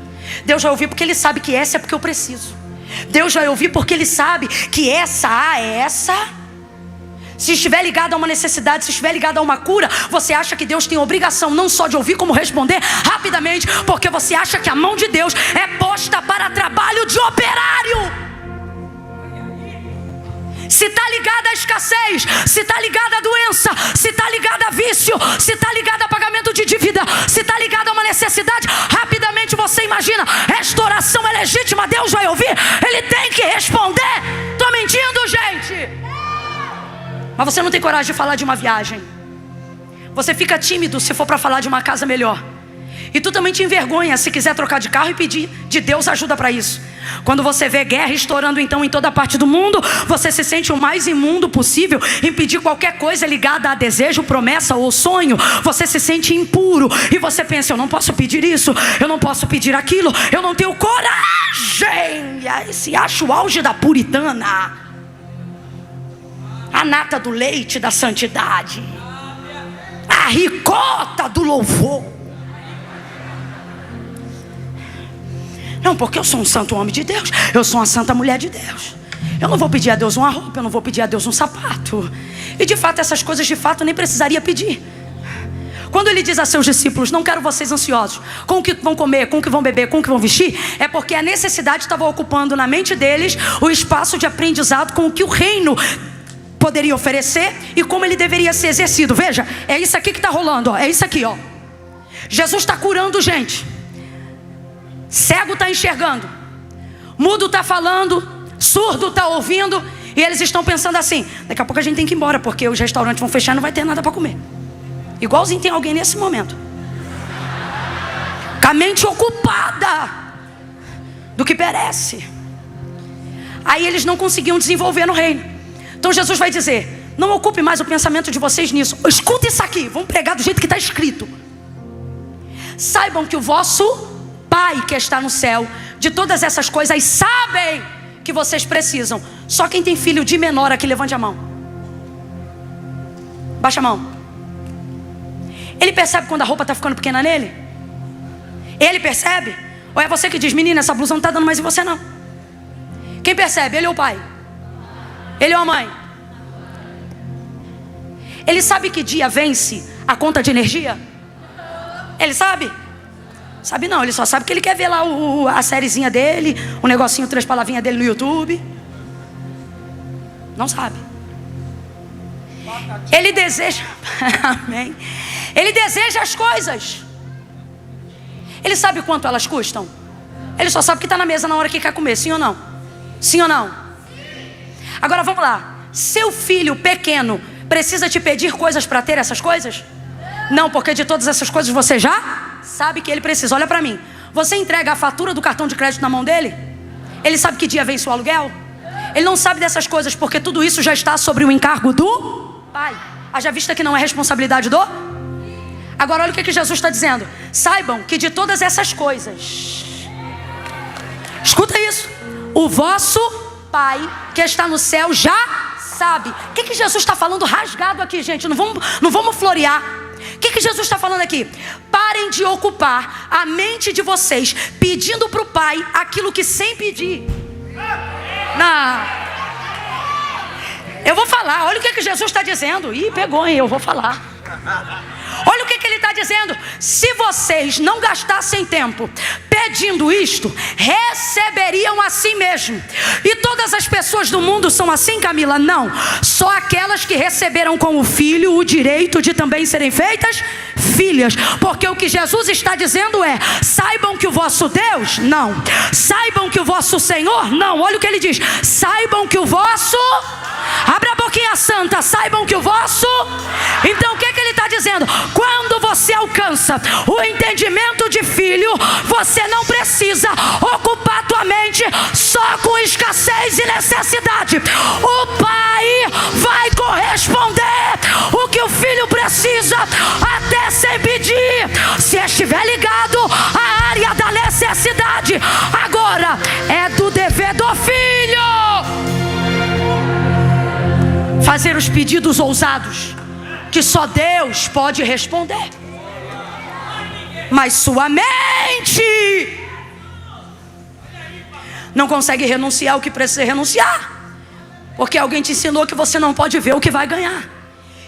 Deus vai ouvir porque Ele sabe que essa é porque eu preciso. Deus vai ouvir porque Ele sabe que essa é essa. Se estiver ligado a uma necessidade, se estiver ligado a uma cura, você acha que Deus tem obrigação não só de ouvir, como responder rapidamente, porque você acha que a mão de Deus é posta para trabalho de operário. Se está ligado à escassez, se está ligado à doença, se está ligado a vício, se está ligado a pagamento de dívida, se está ligado a uma necessidade, rapidamente você imagina: esta oração é legítima, Deus vai ouvir, Ele tem que responder. Estou mentindo? Mas você não tem coragem de falar de uma viagem. Você fica tímido se for para falar de uma casa melhor. E tu também te envergonha se quiser trocar de carro e pedir de Deus ajuda para isso. Quando você vê guerra estourando então em toda parte do mundo, você se sente o mais imundo possível em pedir qualquer coisa ligada a desejo, promessa ou sonho. Você se sente impuro e você pensa, eu não posso pedir isso, eu não posso pedir aquilo, eu não tenho coragem. E aí se acha o auge da puritana, a nata do leite da santidade, a ricota do louvor. Não, porque eu sou um santo homem de Deus, eu sou uma santa mulher de Deus. Eu não vou pedir a Deus uma roupa, eu não vou pedir a Deus um sapato. E de fato essas coisas de fato nem precisaria pedir. Quando ele diz a seus discípulos, não quero vocês ansiosos com o que vão comer, com o que vão beber, com o que vão vestir, é porque a necessidade estava ocupando na mente deles o espaço de aprendizado com o que o reino poderia oferecer e como ele deveria ser exercido. Veja, é isso aqui que está rolando, ó. É isso aqui, ó. Jesus está curando gente. Cego está enxergando, mudo está falando, surdo está ouvindo. E eles estão pensando assim, daqui a pouco a gente tem que ir embora, porque os restaurantes vão fechar e não vai ter nada para comer. Igualzinho tem alguém nesse momento, com a mente ocupada do que perece. Aí eles não conseguiam desenvolver no reino. Então Jesus vai dizer, não ocupe mais o pensamento de vocês nisso. Escuta isso aqui, vamos pregar do jeito que está escrito. Saibam que o vosso Pai que está no céu, de todas essas coisas sabem que vocês precisam. Só quem tem filho de menor aqui, levante a mão. Baixa a mão. Ele percebe quando a roupa está ficando pequena nele? Ele percebe? Ou é você que diz, menina, essa blusa não está dando mais em você não? Quem percebe? Ele ou o pai? Ele ou a mãe? Ele sabe que dia vence a conta de energia? Ele sabe? Sabe não, ele só sabe que ele quer ver lá a sériezinha dele, o negocinho, 3 palavrinhas dele no YouTube. Não sabe. Ele deseja, amém. Ele deseja as coisas. Ele sabe quanto elas custam? Ele só sabe que está na mesa na hora que quer comer, sim ou não? Sim ou não? Agora vamos lá. Seu filho pequeno precisa te pedir coisas para ter essas coisas? Não, porque de todas essas coisas você já sabe que ele precisa. Olha para mim. Você entrega a fatura do cartão de crédito na mão dele? Ele sabe que dia vence o aluguel? Ele não sabe dessas coisas porque tudo isso já está sobre o encargo do Pai. Haja vista que não é responsabilidade do... Agora olha o que Jesus está dizendo. Saibam que de todas essas coisas, escuta isso, o vosso Pai que está no céu já sabe. O que Jesus está falando rasgado aqui, gente? Não vamos florear. O que Jesus está falando aqui? Parem de ocupar a mente de vocês pedindo para o Pai aquilo que sem pedir. Não. Eu vou falar, olha o que Jesus está dizendo. Ih, pegou, hein? Eu vou falar. Olha o que ele está dizendo. Se vocês não gastassem tempo pedindo isto, receberiam assim mesmo. E todas as pessoas do mundo são assim, Camila? Não. Só aquelas que receberam com o Filho o direito de também serem feitas filhas. Porque o que Jesus está dizendo é, saibam que o vosso Deus, não. Saibam que o vosso Senhor, não. Olha o que ele diz. Saibam que o vosso... Abra a boquinha santa. Saibam que o vosso... Então o que ele está dizendo? Quando você alcança o entendimento de filho, você não precisa ocupar tua mente só com escassez e necessidade. O Pai vai corresponder o que o filho precisa, até sem pedir, se estiver ligado à área da necessidade. Agora é do dever do filho fazer os pedidos ousados que só Deus pode responder. Mas sua mente não consegue renunciar ao que precisa renunciar, porque alguém te ensinou que você não pode ver o que vai ganhar.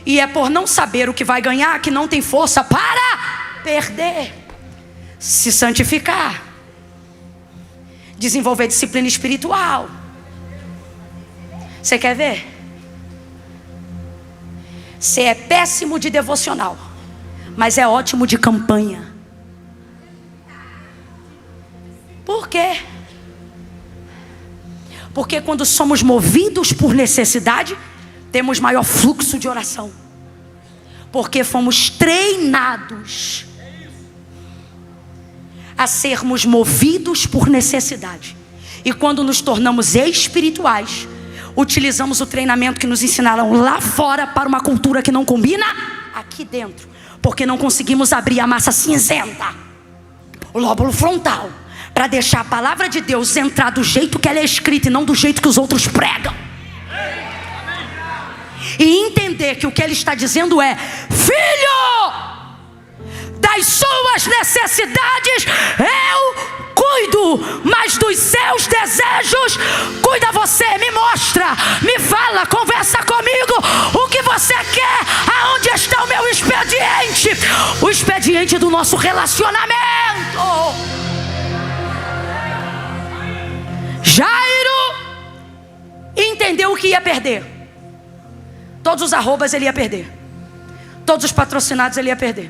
E é por não saber o que vai ganhar que não tem força para perder. Se santificar, desenvolver disciplina espiritual. Você quer ver? Você é péssimo de devocional, mas é ótimo de campanha. Por quê? Porque quando somos movidos por necessidade, temos maior fluxo de oração, porque fomos treinados a sermos movidos por necessidade. E quando nos tornamos espirituais, utilizamos o treinamento que nos ensinaram lá fora para uma cultura que não combina aqui dentro, porque não conseguimos abrir a massa cinzenta, o lóbulo frontal, para deixar a palavra de Deus entrar do jeito que ela é escrita e não do jeito que os outros pregam. E entender que o que ele está dizendo é: filho, das suas necessidades eu cuido, mas dos seus desejos cuida você. Me mostra, me fala, conversa comigo. O que você quer? Aonde está o meu expediente? O expediente do nosso relacionamento. Jairo entendeu o que ia perder. Todos os arrobas ele ia perder, todos os patrocinados ele ia perder,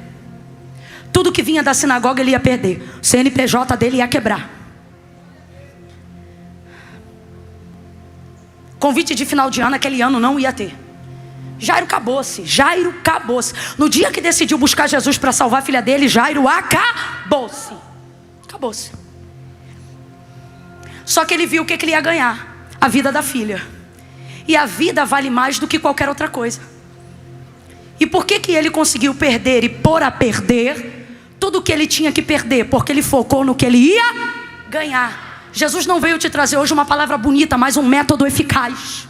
tudo que vinha da sinagoga ele ia perder, o CNPJ dele ia quebrar, convite de final de ano aquele ano não ia ter. Jairo acabou-se. No dia que decidiu buscar Jesus para salvar a filha dele, Jairo acabou-se. Só que ele viu o que ele ia ganhar: a vida da filha. E a vida vale mais do que qualquer outra coisa. E por que ele conseguiu perder e pôr a perder tudo o que ele tinha que perder? Porque ele focou no que ele ia ganhar. Jesus não veio te trazer hoje uma palavra bonita, mas um método eficaz.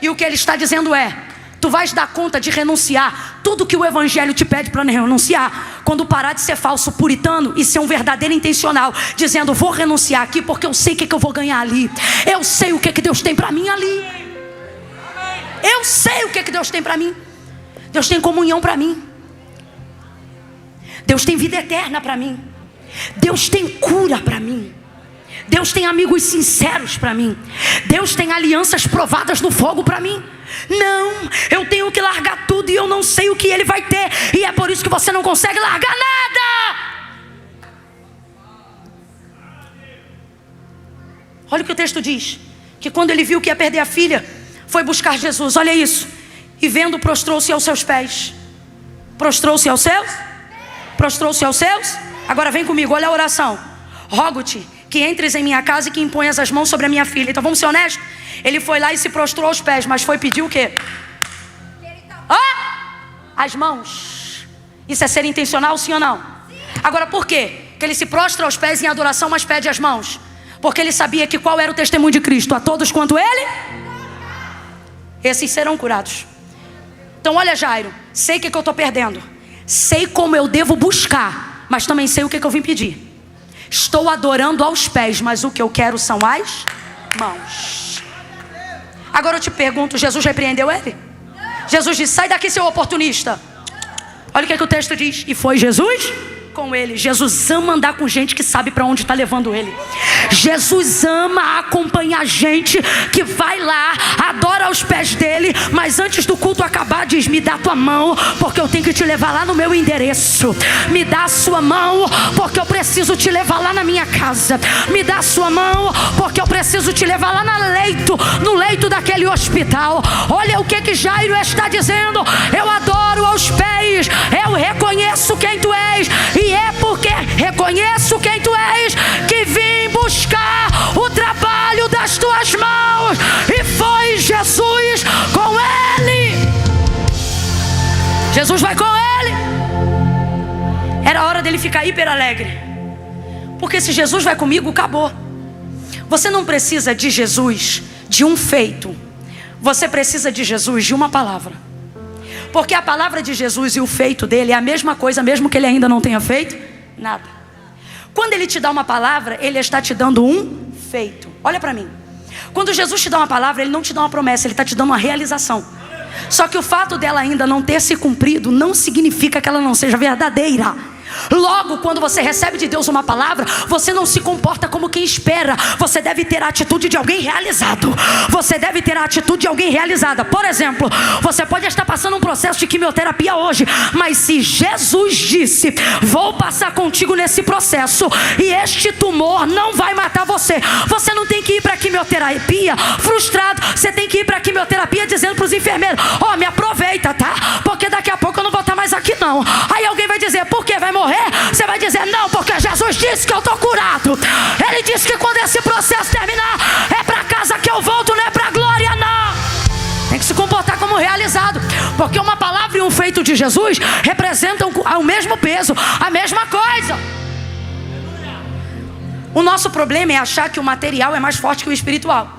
E o que ele está dizendo é: tu vais dar conta de renunciar tudo que o evangelho te pede para renunciar, quando parar de ser falso puritano e ser um verdadeiro intencional, dizendo: vou renunciar aqui porque eu sei o que eu vou ganhar ali. Eu sei o que Deus tem para mim ali. Eu sei o que Deus tem para mim. Deus tem comunhão para mim. Deus tem vida eterna para mim. Deus tem cura para mim. Deus tem amigos sinceros para mim. Deus tem alianças provadas no fogo para mim. Não, eu tenho que largar tudo e eu não sei o que Ele vai ter. E é por isso que você não consegue largar nada. Olha o que o texto diz: que quando ele viu que ia perder a filha, foi buscar Jesus. Olha isso. E vendo, prostrou-se aos seus pés. Prostrou-se aos seus? Prostrou-se aos seus? Agora vem comigo, olha a oração. Rogo-te que entres em minha casa e que imponhas as mãos sobre a minha filha. Então vamos ser honestos. Ele foi lá e se prostrou aos pés, mas foi pedir o quê? As mãos. Isso é ser intencional, sim ou não? Agora por quê? Que ele se prostra aos pés em adoração, mas pede as mãos? Porque ele sabia que qual era o testemunho de Cristo? A todos quanto ele, esses serão curados. Então olha, Jairo, sei o que eu estou perdendo, sei como eu devo buscar, mas também sei o que eu vim pedir. Estou adorando aos pés, mas o que eu quero são as mãos. Agora eu te pergunto, Jesus repreendeu ele? Jesus disse: sai daqui, seu oportunista. Olha o que o texto diz: e foi Jesus com ele. Jesus ama andar com gente que sabe para onde está levando ele. Jesus ama acompanhar gente que vai lá, adora aos pés dele, mas antes do culto acabar diz: me dá tua mão, porque eu tenho que te levar lá no meu endereço. Me dá a sua mão, porque eu preciso te levar lá na minha casa. Me dá a sua mão, porque eu preciso te levar lá no leito daquele hospital. Olha o que Jairo está dizendo: eu adoro aos pés, eu reconheço quem tu és, e é porque reconheço quem tu és que vim buscar o trabalho das tuas mãos. E foi Jesus com ele. Jesus vai com ele. Era hora dele ficar hiper alegre, porque se Jesus vai comigo, acabou. Você não precisa de Jesus de um feito, você precisa de Jesus de uma palavra. Porque a palavra de Jesus e o feito dele é a mesma coisa, mesmo que ele ainda não tenha feito nada. Quando ele te dá uma palavra, ele está te dando um feito. Olha para mim. Quando Jesus te dá uma palavra, ele não te dá uma promessa, ele está te dando uma realização. Só que o fato dela ainda não ter se cumprido não significa que ela não seja verdadeira. Logo, quando você recebe de Deus uma palavra, você não se comporta como quem espera. Você deve ter a atitude de alguém realizado. Você deve ter a atitude de alguém realizada. Por exemplo, você pode estar passando um processo de quimioterapia hoje, mas se Jesus disse: vou passar contigo nesse processo, e este tumor não vai matar você, você não tem que ir para a quimioterapia frustrado. Você tem que ir para a quimioterapia dizendo para os enfermeiros: ó, me aproveita, tá? Porque daqui a pouco eu não vou estar mais aqui não. Aí alguém vai dizer: por quê? Vai morrer? Você vai dizer: não, porque Jesus disse que eu estou curado. Ele disse que quando esse processo terminar, é para casa que eu volto, não é para a glória não. Tem que se comportar como realizado, porque uma palavra e um feito de Jesus representam o mesmo peso, a mesma coisa. O nosso problema é achar que o material é mais forte que o espiritual.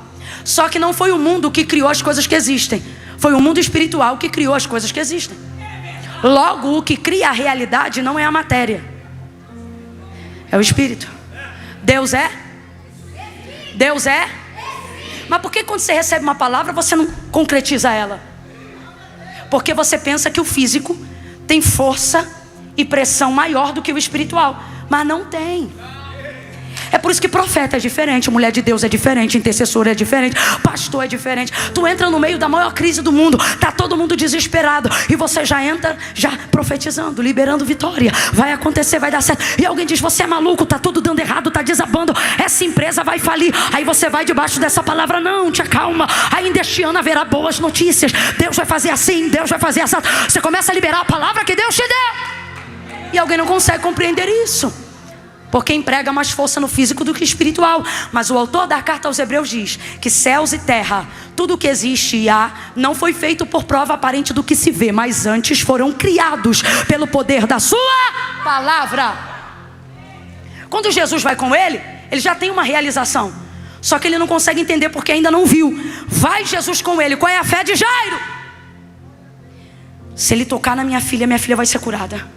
Só que não foi o mundo que criou as coisas que existem, foi o mundo espiritual que criou as coisas que existem. Logo, o que cria a realidade não é a matéria, é o Espírito. Deus é? Deus é? Mas por que quando você recebe uma palavra você não concretiza ela? Porque você pensa que o físico tem força e pressão maior do que o espiritual. Mas não tem. É por isso que profeta é diferente, mulher de Deus é diferente, intercessor é diferente, pastor é diferente. Tu entra no meio da maior crise do mundo, tá todo mundo desesperado, e você já entra já profetizando, liberando vitória. Vai acontecer, vai dar certo. E alguém diz: você é maluco, tá tudo dando errado, tá desabando, essa empresa vai falir. Aí você vai debaixo dessa palavra: não, te acalma, ainda este ano haverá boas notícias, Deus vai fazer assim, Deus vai fazer assim. Você começa a liberar a palavra que Deus te deu, e alguém não consegue compreender isso, porque emprega mais força no físico do que espiritual. Mas o autor da carta aos Hebreus diz que céus e terra, tudo que existe e há, não foi feito por prova aparente do que se vê, mas antes foram criados pelo poder da sua palavra. Quando Jesus vai com ele, ele já tem uma realização, só que ele não consegue entender porque ainda não viu. Vai Jesus com ele. Qual é a fé de Jairo? Se ele tocar na minha filha vai ser curada.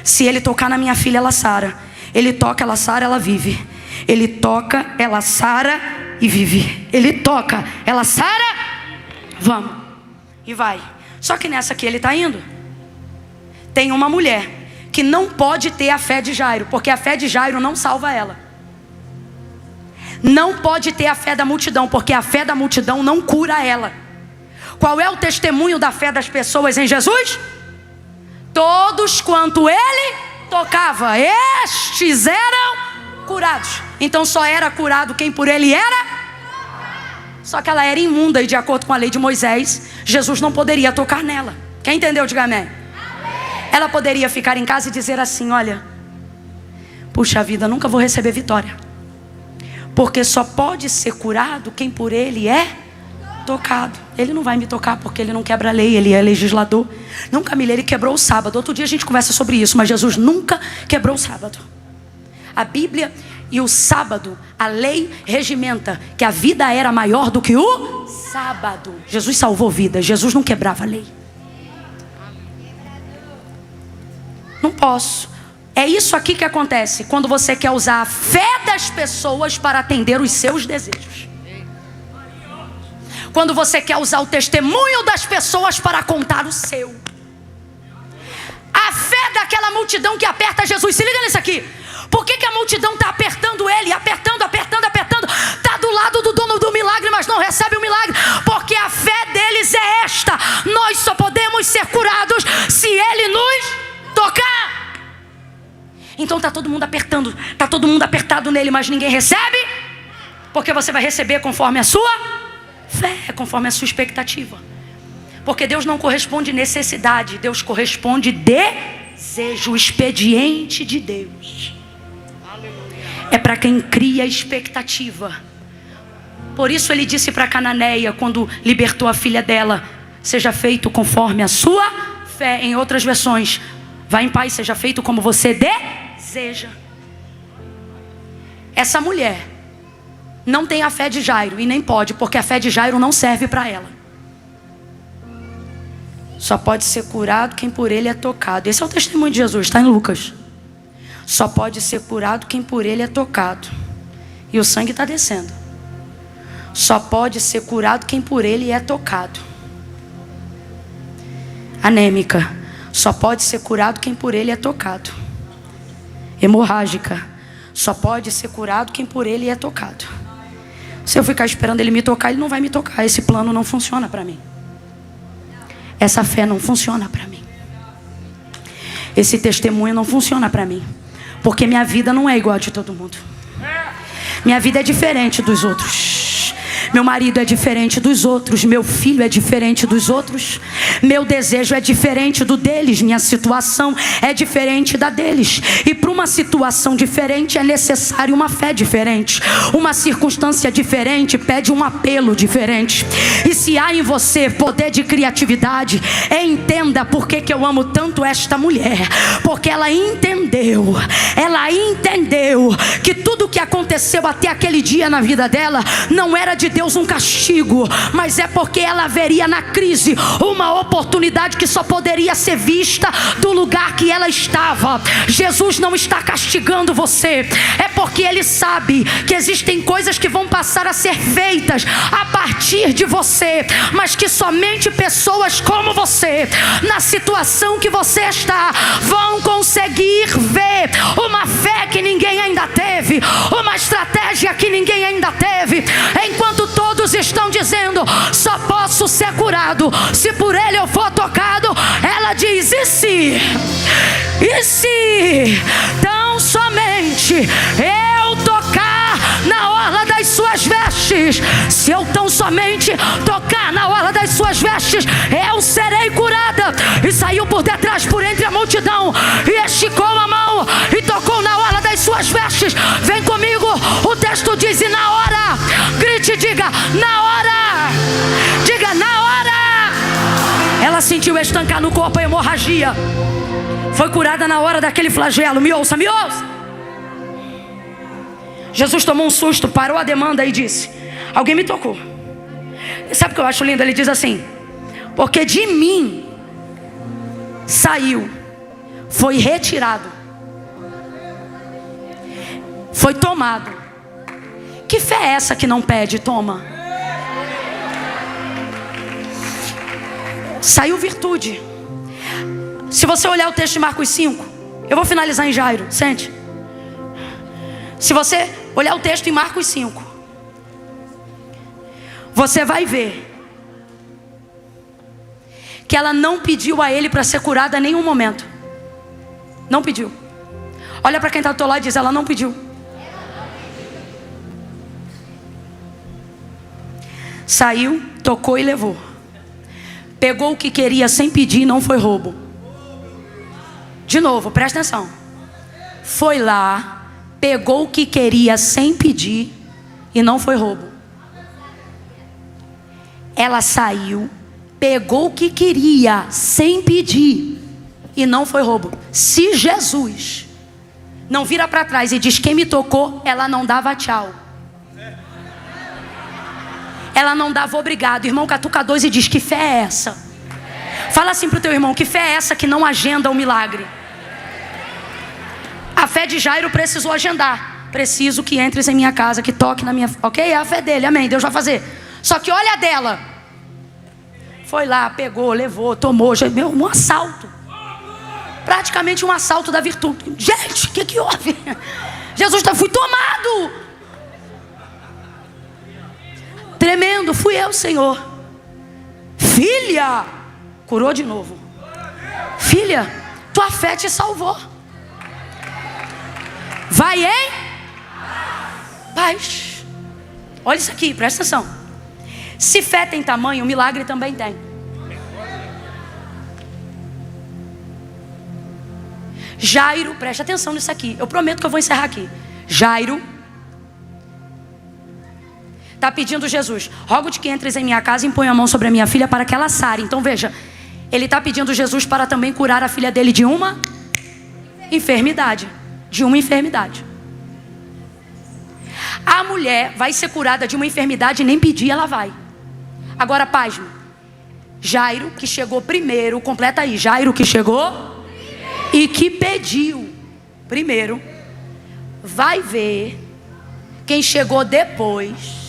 Se ele tocar na minha filha, ela sara. Ele toca, ela sara, ela vive. Ele toca, ela sara e vive. Ele toca, ela sara, vamos, e vai. Só que nessa aqui ele está indo, tem uma mulher que não pode ter a fé de Jairo, porque a fé de Jairo não salva ela. Não pode ter a fé da multidão, porque a fé da multidão não cura ela. Qual é o testemunho da fé das pessoas em Jesus? Todos quanto ele tocava, estes eram curados. Então só era curado quem por ele era. Só que ela era imunda, e de acordo com a lei de Moisés, Jesus não poderia tocar nela. Quem entendeu, diga amém. Ela poderia ficar em casa e dizer assim: olha, puxa vida, nunca vou receber vitória, porque só pode ser curado quem por ele é tocado. Ele não vai me tocar porque ele não quebra a lei, ele é legislador. Não, Camila, ele quebrou o sábado. Outro dia a gente conversa sobre isso, mas Jesus nunca quebrou o sábado. A Bíblia e o sábado, a lei regimenta que a vida era maior do que o sábado. Jesus salvou vidas, Jesus não quebrava a lei. Não posso. É isso aqui que acontece quando você quer usar a fé das pessoas para atender os seus desejos. Quando você quer usar o testemunho das pessoas para contar o seu. A fé daquela multidão que aperta Jesus. Se liga nisso aqui. Por que a multidão está apertando ele? Apertando. Está do lado do dono do milagre, mas não recebe o milagre. Porque a fé deles é esta: nós só podemos ser curados se ele nos tocar. Então está todo mundo apertando. Está todo mundo apertado nele, mas ninguém recebe. Porque você vai receber conforme a sua fé, conforme a sua expectativa. Porque Deus não corresponde necessidade, Deus corresponde desejo. O expediente de Deus é para quem cria expectativa. Por isso ele disse para Cananeia, quando libertou a filha dela: seja feito conforme a sua fé. Em outras versões, vá em paz, seja feito como você deseja. Essa mulher não tem a fé de Jairo, e nem pode, porque a fé de Jairo não serve para ela. Só pode ser curado quem por ele é tocado. Esse é o testemunho de Jesus, está em Lucas. Só pode ser curado quem por ele é tocado. E o sangue está descendo. Só pode ser curado quem por ele é tocado. Anêmica. Só pode ser curado quem por ele é tocado. hemorrágica, só pode ser curado quem por ele é tocado. Se eu ficar esperando ele me tocar, ele não vai me tocar. Esse plano não funciona para mim. Essa fé não funciona para mim. Esse testemunho não funciona para mim. Porque minha vida não é igual a de todo mundo. Minha vida é diferente dos outros. Meu marido é diferente dos outros. Meu filho é diferente dos outros. Meu desejo é diferente do deles. Minha situação é diferente da deles. E para uma situação diferente é necessário uma fé diferente. Uma circunstância diferente pede um apelo diferente. E se há em você poder de criatividade, entenda por que eu amo tanto esta mulher. Porque ela entendeu que tudo que aconteceu até aquele dia na vida dela não era de Deus um castigo, mas é porque ela veria na crise uma oportunidade que só poderia ser vista do lugar que ela estava. Jesus não está castigando você, é porque Ele sabe que existem coisas que vão passar a ser feitas a partir de você, mas que somente pessoas como você, na situação que você está, vão conseguir ver uma fé que ninguém ainda teve, uma estratégia que ninguém ainda teve. Enquanto todos estão dizendo, só posso ser curado se por ele eu for tocado, ela diz, e se tão somente eu tocar na orla das suas vestes, se eu tão somente tocar na orla das suas vestes, eu serei curada. E saiu por detrás, por entre a multidão, e esticou a mão e tocou na orla das suas vestes. Vem comigo, o texto diz, e na hora, grite e diga, na hora, diga, na hora, ela sentiu estancar no corpo a hemorragia, foi curada na hora daquele flagelo. Me ouça, me ouça. Jesus tomou um susto, parou a demanda e disse, alguém me tocou. Sabe o que eu acho lindo? Ele diz assim, porque de mim saiu, foi retirado, foi tomado. Que fé é essa que não pede, toma? Saiu virtude. Se você olhar o texto de Marcos 5, eu vou finalizar em Jairo, sente. Se você olhar o texto em Marcos 5, você vai ver que ela não pediu a ele para ser curada em nenhum momento. Não pediu. Olha para quem está do teu lado e diz, ela não pediu. Saiu, tocou e levou. Pegou o que queria sem pedir e não foi roubo. De novo, presta atenção. Foi lá, pegou o que queria sem pedir e não foi roubo. Ela saiu, pegou o que queria sem pedir e não foi roubo. Se Jesus não vira para trás e diz, quem me tocou, ela não dava tchau. Ela não dava obrigado. Irmão, catuca 2 e diz, que fé é essa? Fala assim pro teu irmão, que fé é essa que não agenda o milagre? A fé de Jairo precisou agendar. Preciso que entres em minha casa, que toque na minha... Ok? É a fé dele, amém, Deus vai fazer. Só que olha a dela. Foi lá, pegou, levou, tomou. Um assalto. Praticamente um assalto da virtude. Gente, o que houve? Jesus fui tomado. Tremendo, fui eu, Senhor. Filha, curou de novo. Filha, tua fé te salvou. Vai em paz. Olha isso aqui, presta atenção. Se fé tem tamanho, o milagre também tem. Jairo, presta atenção nisso aqui. Eu prometo que eu vou encerrar aqui. Jairo está pedindo Jesus, rogo-te que entres em minha casa e impõe a mão sobre a minha filha para que ela sare. Então veja, ele está pedindo Jesus para também curar a filha dele de uma enfermidade. De uma enfermidade. A mulher vai ser curada de uma enfermidade e nem pedir, ela vai. Agora, pasme. Jairo, que chegou primeiro, completa aí. Jairo que chegou e que pediu primeiro, vai ver quem chegou depois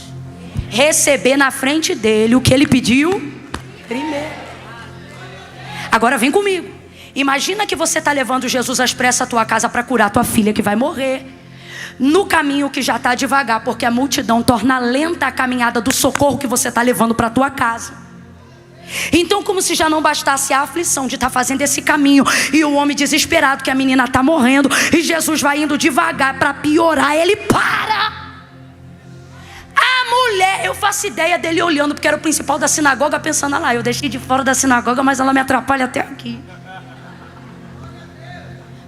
receber na frente dele o que ele pediu primeiro. Agora vem comigo. Imagina que você está levando Jesus às pressas à tua casa para curar tua filha que vai morrer. No caminho que já está devagar, porque a multidão torna lenta a caminhada do socorro que você está levando para a tua casa. Então, como se já não bastasse a aflição de estar fazendo esse caminho, e o homem desesperado que a menina está morrendo, e Jesus vai indo devagar para piorar, ele para. A mulher, eu faço ideia dele olhando, porque era o principal da sinagoga, pensando: ah lá, eu deixei de fora da sinagoga, mas ela me atrapalha até aqui.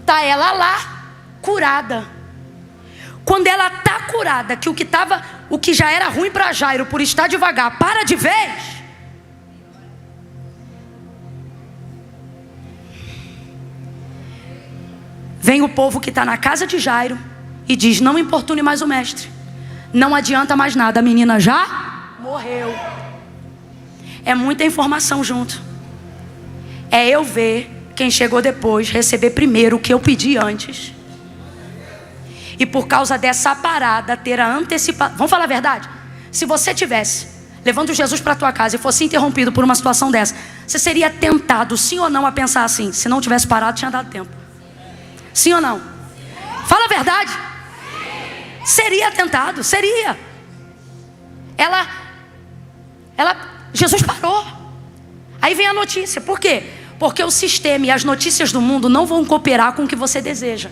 Tá ela lá, curada. Quando ela está curada, que o que já era ruim para Jairo por estar devagar, para de vez. Vem o povo que está na casa de Jairo e diz: não importune mais o mestre. Não adianta mais nada, a menina já morreu. É muita informação junto. É eu ver quem chegou depois, receber primeiro o que eu pedi antes. E por causa dessa parada, ter a antecipação. Vamos falar a verdade? Se você tivesse levando Jesus para a tua casa e fosse interrompido por uma situação dessa, você seria tentado, sim ou não, a pensar assim: se não tivesse parado, tinha dado tempo. Sim ou não? Fala a verdade. Seria tentado, seria. Jesus parou. Aí vem a notícia. Por quê? Porque o sistema e as notícias do mundo não vão cooperar com o que você deseja.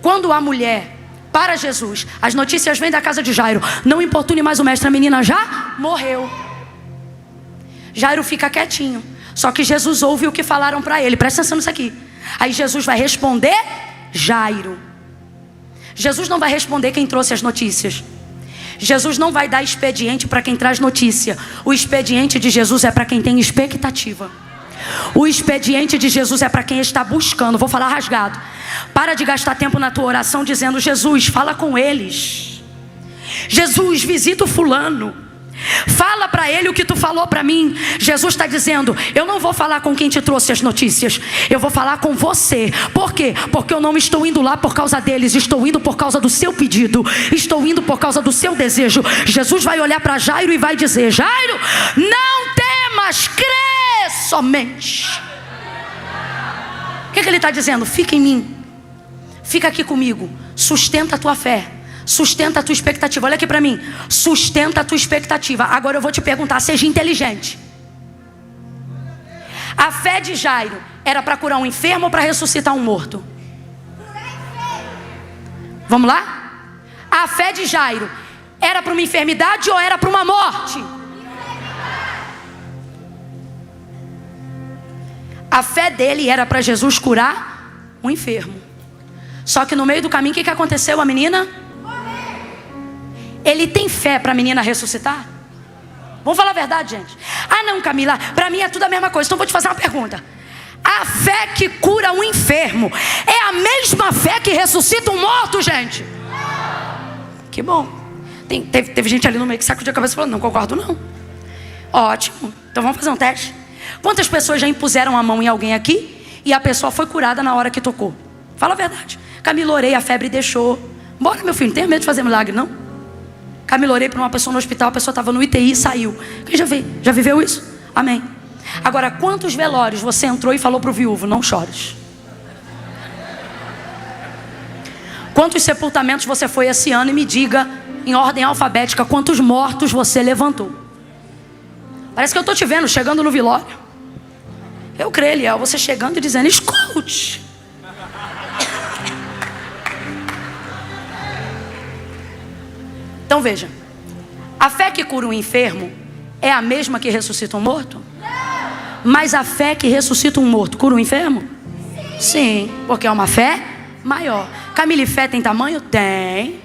Quando a mulher para Jesus, as notícias vêm da casa de Jairo: não importune mais o mestre, a menina já morreu. Jairo fica quietinho. Só que Jesus ouve o que falaram para ele. Presta atenção nisso aqui. Aí Jesus vai responder Jairo. Jesus não vai responder quem trouxe as notícias. Jesus não vai dar expediente para quem traz notícia. O expediente de Jesus é para quem tem expectativa. O expediente de Jesus é para quem está buscando. Vou falar rasgado. Para de gastar tempo na tua oração dizendo: Jesus, fala com eles. Jesus, visita o fulano. Fala para ele o que tu falou para mim. Jesus está dizendo: eu não vou falar com quem te trouxe as notícias, eu vou falar com você. Por quê? Porque eu não estou indo lá por causa deles, estou indo por causa do seu pedido, estou indo por causa do seu desejo. Jesus vai olhar para Jairo e vai dizer: Jairo, não temas, crê somente. O que ele está dizendo? Fica em mim, fica aqui comigo, sustenta a tua fé, sustenta a tua expectativa. Olha aqui para mim. Sustenta a tua expectativa. Agora eu vou te perguntar, seja inteligente. A fé de Jairo era para curar um enfermo ou para ressuscitar um morto? Vamos lá? A fé de Jairo era para uma enfermidade ou era para uma morte? A fé dele era para Jesus curar um enfermo. Só que no meio do caminho, o que aconteceu? A menina... Ele tem fé para a menina ressuscitar? Vamos falar a verdade, gente. Ah não, Camila, para mim é tudo a mesma coisa. Então vou te fazer uma pergunta. A fé que cura um enfermo é a mesma fé que ressuscita um morto, gente? Que bom. Teve gente ali no meio que sacudiu a cabeça e falou: não concordo não. Ótimo, então vamos fazer um teste. Quantas pessoas já impuseram a mão em alguém aqui e a pessoa foi curada na hora que tocou? Fala a verdade. Camila, orei, a febre deixou. Bora, meu filho, não tenha medo de fazer milagre não. Camila, orei para uma pessoa no hospital, a pessoa estava no UTI e saiu. Quem já viveu isso? Amém. Agora, quantos velórios você entrou e falou para o viúvo: não chores? Quantos sepultamentos você foi esse ano? E me diga, em ordem alfabética, quantos mortos você levantou? Parece que eu estou te vendo chegando no velório. Eu creio, Eliel, você chegando e dizendo: escute. Então veja, a fé que cura um enfermo é a mesma que ressuscita um morto? Mas a fé que ressuscita um morto cura um enfermo? Sim, porque é uma fé maior. Camila, fé tem tamanho? Tem.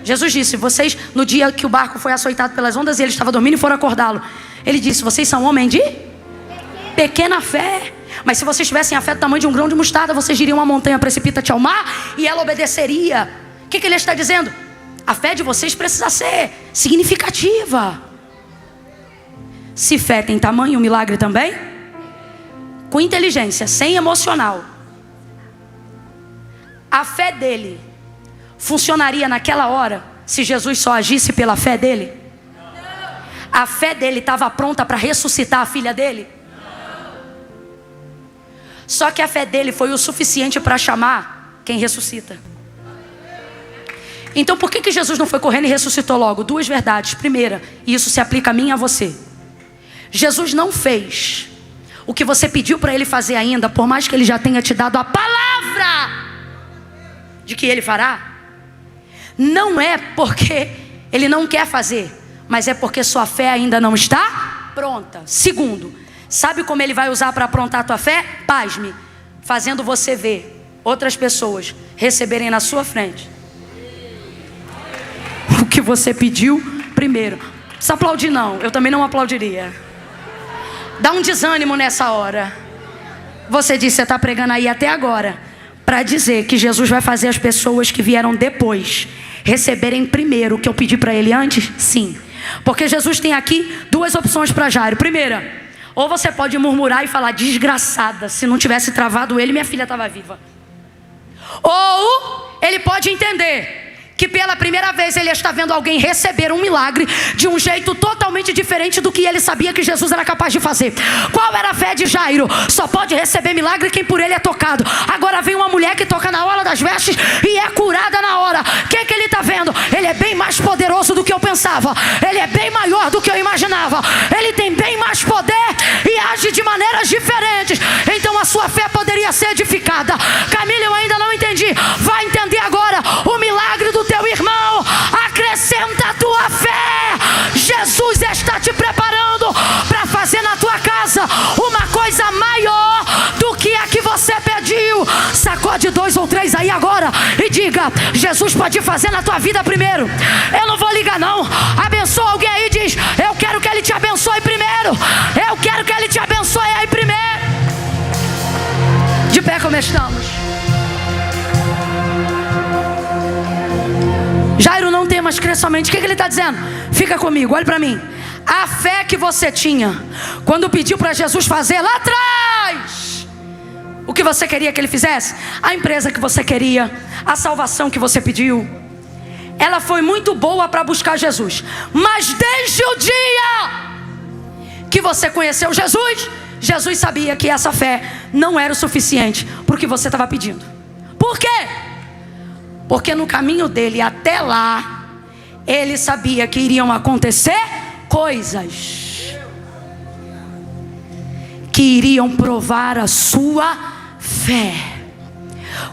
Jesus disse: vocês, no dia que o barco foi açoitado pelas ondas e ele estava dormindo e foram acordá-lo, ele disse: vocês são homens de pequena fé. Mas se vocês tivessem a fé do tamanho de um grão de mostarda, vocês diriam uma montanha: precipita-te ao mar, e ela obedeceria. O que ele está dizendo? A fé de vocês precisa ser significativa. Se fé tem tamanho, o milagre também? Com inteligência, sem emocional. A fé dele funcionaria naquela hora se Jesus só agisse pela fé dele? A fé dele estava pronta para ressuscitar a filha dele? Só que a fé dele foi o suficiente para chamar quem ressuscita. Então por que Jesus não foi correndo e ressuscitou logo? Duas verdades. Primeira, e isso se aplica a mim e a você. Jesus não fez o que você pediu para ele fazer ainda, por mais que ele já tenha te dado a palavra de que ele fará. Não é porque ele não quer fazer, mas é porque sua fé ainda não está pronta. Segundo, sabe como ele vai usar para aprontar a tua fé? Pasme, fazendo você ver outras pessoas receberem na sua frente o que você pediu primeiro. Não precisa aplaudir não, eu também não aplaudiria. Dá um desânimo nessa hora. Você disse, você está pregando aí até agora para dizer que Jesus vai fazer as pessoas que vieram depois receberem primeiro o que eu pedi para ele antes? Sim. Porque Jesus tem aqui duas opções para Jairo. Primeira, ou você pode murmurar e falar, desgraçada, se não tivesse travado ele, minha filha estava viva. Ou ele pode entender que pela primeira vez ele está vendo alguém receber um milagre de um jeito totalmente diferente do que ele sabia que Jesus era capaz de fazer. Qual era a fé de Jairo? Só pode receber milagre quem por ele é tocado. Agora vem uma mulher que toca na orla das vestes e é curada na hora. O que ele está vendo? Ele é bem mais poderoso do que eu pensava. Ele é bem maior do que eu imaginava. Ele tem bem mais poder e age de maneiras diferentes. Então a sua fé poderia ser edificada. Camila, eu ainda não entendi. Vai entender agora. O milagre do teu irmão acrescenta a tua fé. Jesus está te preparando para fazer na tua casa uma coisa maior do que a que você pediu. Sacode 2 ou 3 aí agora e diga, Jesus pode fazer na tua vida primeiro. Eu não vou ligar não. Abençoa alguém aí e diz, eu quero que ele te abençoe primeiro. Eu quero que ele te abençoe aí primeiro. De pé como estamos. Jairo, não temas, crê somente. O que ele está dizendo? Fica comigo, olha para mim. A fé que você tinha quando pediu para Jesus fazer lá atrás o que você queria que ele fizesse, a empresa que você queria, a salvação que você pediu, ela foi muito boa para buscar Jesus. Mas desde o dia que você conheceu Jesus, Jesus sabia que essa fé não era o suficiente para o que você estava pedindo. Por quê? Porque no caminho dele até lá, ele sabia que iriam acontecer coisas que iriam provar a sua fé.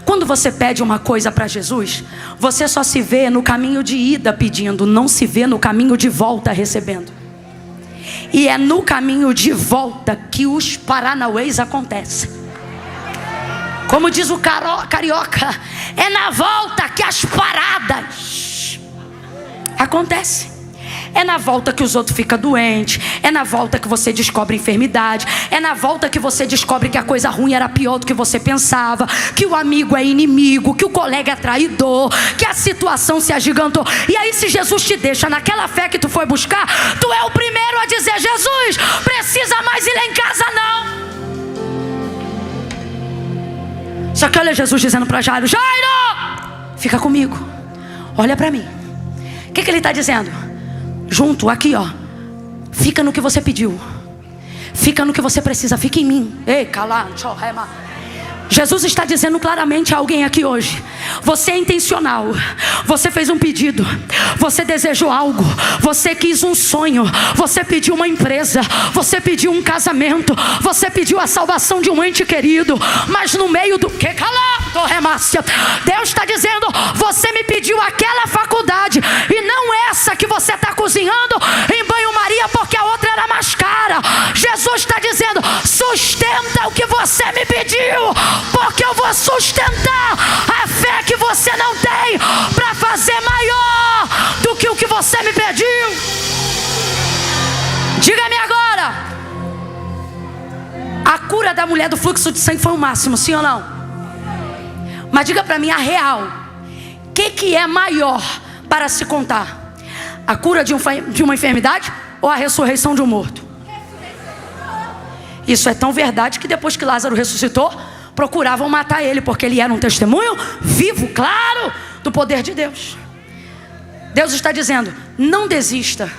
Quando você pede uma coisa para Jesus, você só se vê no caminho de ida pedindo, não se vê no caminho de volta recebendo. E é no caminho de volta que os paranauês acontecem. Como diz o carioca, é na volta que as paradas acontecem. É na volta que os outros ficam doentes. É na volta que você descobre enfermidade. É na volta que você descobre que a coisa ruim era pior do que você pensava. Que o amigo é inimigo. Que o colega é traidor. Que a situação se agigantou. E aí se Jesus te deixa naquela fé que tu foi buscar, tu é o primeiro a dizer, Jesus, precisa mais ir lá em casa não. Só que olha Jesus dizendo para Jairo, Jairo, fica comigo, olha para mim. O que ele está dizendo? Junto, aqui ó, fica no que você pediu. Fica no que você precisa, fica em mim. Ei, calá, Jesus está dizendo claramente a alguém aqui hoje, você é intencional, você fez um pedido, você desejou algo, você quis um sonho, você pediu uma empresa, você pediu um casamento, você pediu a salvação de um ente querido, mas no meio do que Deus está dizendo, você me pediu aquela faculdade e não essa que você está cozinhando em banho-maria porque a outra era mais cara. Jesus está dizendo, sustenta o que você me pediu, porque eu vou sustentar a fé que você não tem para fazer maior do que o que você me pediu. Diga-me agora, a cura da mulher do fluxo de sangue foi o máximo, sim ou não? Mas diga para mim a real, o que é maior para se contar? A cura de uma enfermidade ou a ressurreição de um morto? Isso é tão verdade que depois que Lázaro ressuscitou, procuravam matar ele, porque ele era um testemunho vivo, claro, do poder de Deus. Deus está dizendo, não desista,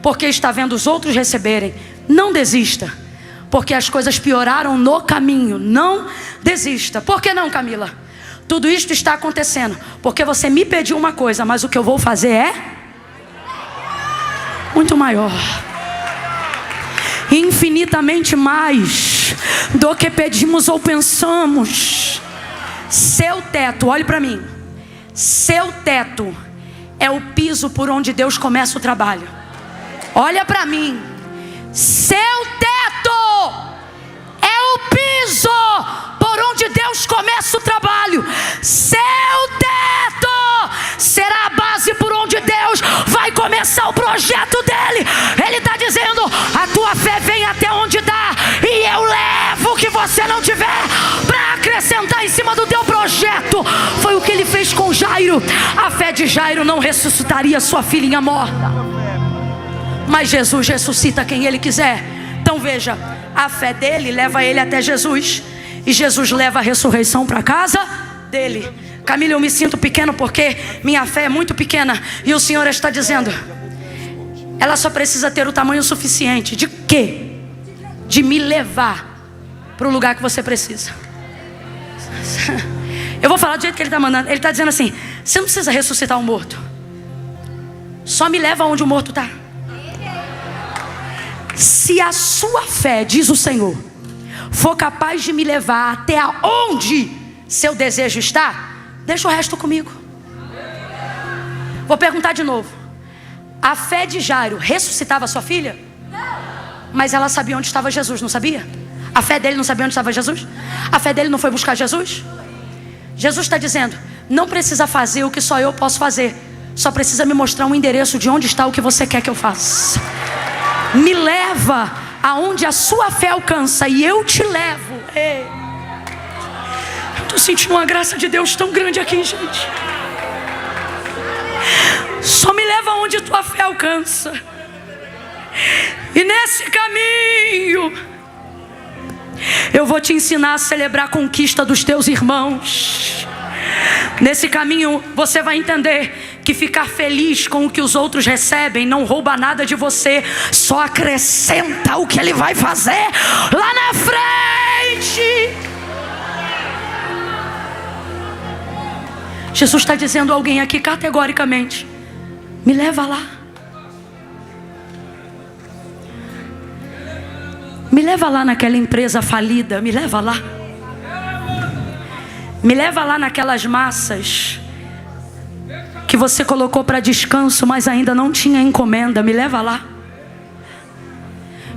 porque está vendo os outros receberem. Não desista, porque as coisas pioraram no caminho. Não desista. Por que não, Camila? Tudo isto está acontecendo porque você me pediu uma coisa, mas o que eu vou fazer é muito maior, infinitamente mais do que pedimos ou pensamos. Seu teto, olhe para mim, seu teto é o piso por onde Deus começa o trabalho. Olha para mim, seu teto é o piso por onde Deus começa o trabalho. Seu teto será a base por onde Deus vai começar o projeto dele. Ele está dizendo: a tua fé vem até onde dá, e eu levo o que você não tiver para acrescentar em cima do teu projeto. Foi o que ele fez com Jairo. A fé de Jairo não ressuscitaria sua filhinha morta, mas Jesus ressuscita quem ele quiser. Então veja, a fé dele leva ele até Jesus, e Jesus leva a ressurreição para casa dele. Camila, eu me sinto pequeno porque minha fé é muito pequena, e o Senhor está dizendo: ela só precisa ter o tamanho suficiente. De quê? De me levar para o lugar que você precisa. Eu vou falar do jeito que ele está mandando. Ele está dizendo assim: você não precisa ressuscitar um morto, só me leva onde o morto está. Se a sua fé, diz o Senhor, for capaz de me levar até onde seu desejo está, deixa o resto comigo. Vou perguntar de novo. A fé de Jairo ressuscitava sua filha? Mas ela sabia onde estava Jesus, não sabia? A fé dele não sabia onde estava Jesus? A fé dele não foi buscar Jesus? Jesus está dizendo: não precisa fazer o que só eu posso fazer, só precisa me mostrar um endereço de onde está o que você quer que eu faça. Me leva aonde a sua fé alcança, e eu te levo. Ei, estou sentindo uma graça de Deus tão grande aqui, gente. Só me leva aonde tua fé alcança, e nesse caminho eu vou te ensinar a celebrar a conquista dos teus irmãos. Nesse caminho você vai entender que ficar feliz com o que os outros recebem não rouba nada de você, só acrescenta o que ele vai fazer lá na frente. Jesus está dizendo a alguém aqui categoricamente: me leva lá. Me leva lá naquela empresa falida, me leva lá. Me leva lá naquelas massas que você colocou para descanso, mas ainda não tinha encomenda. Me leva lá.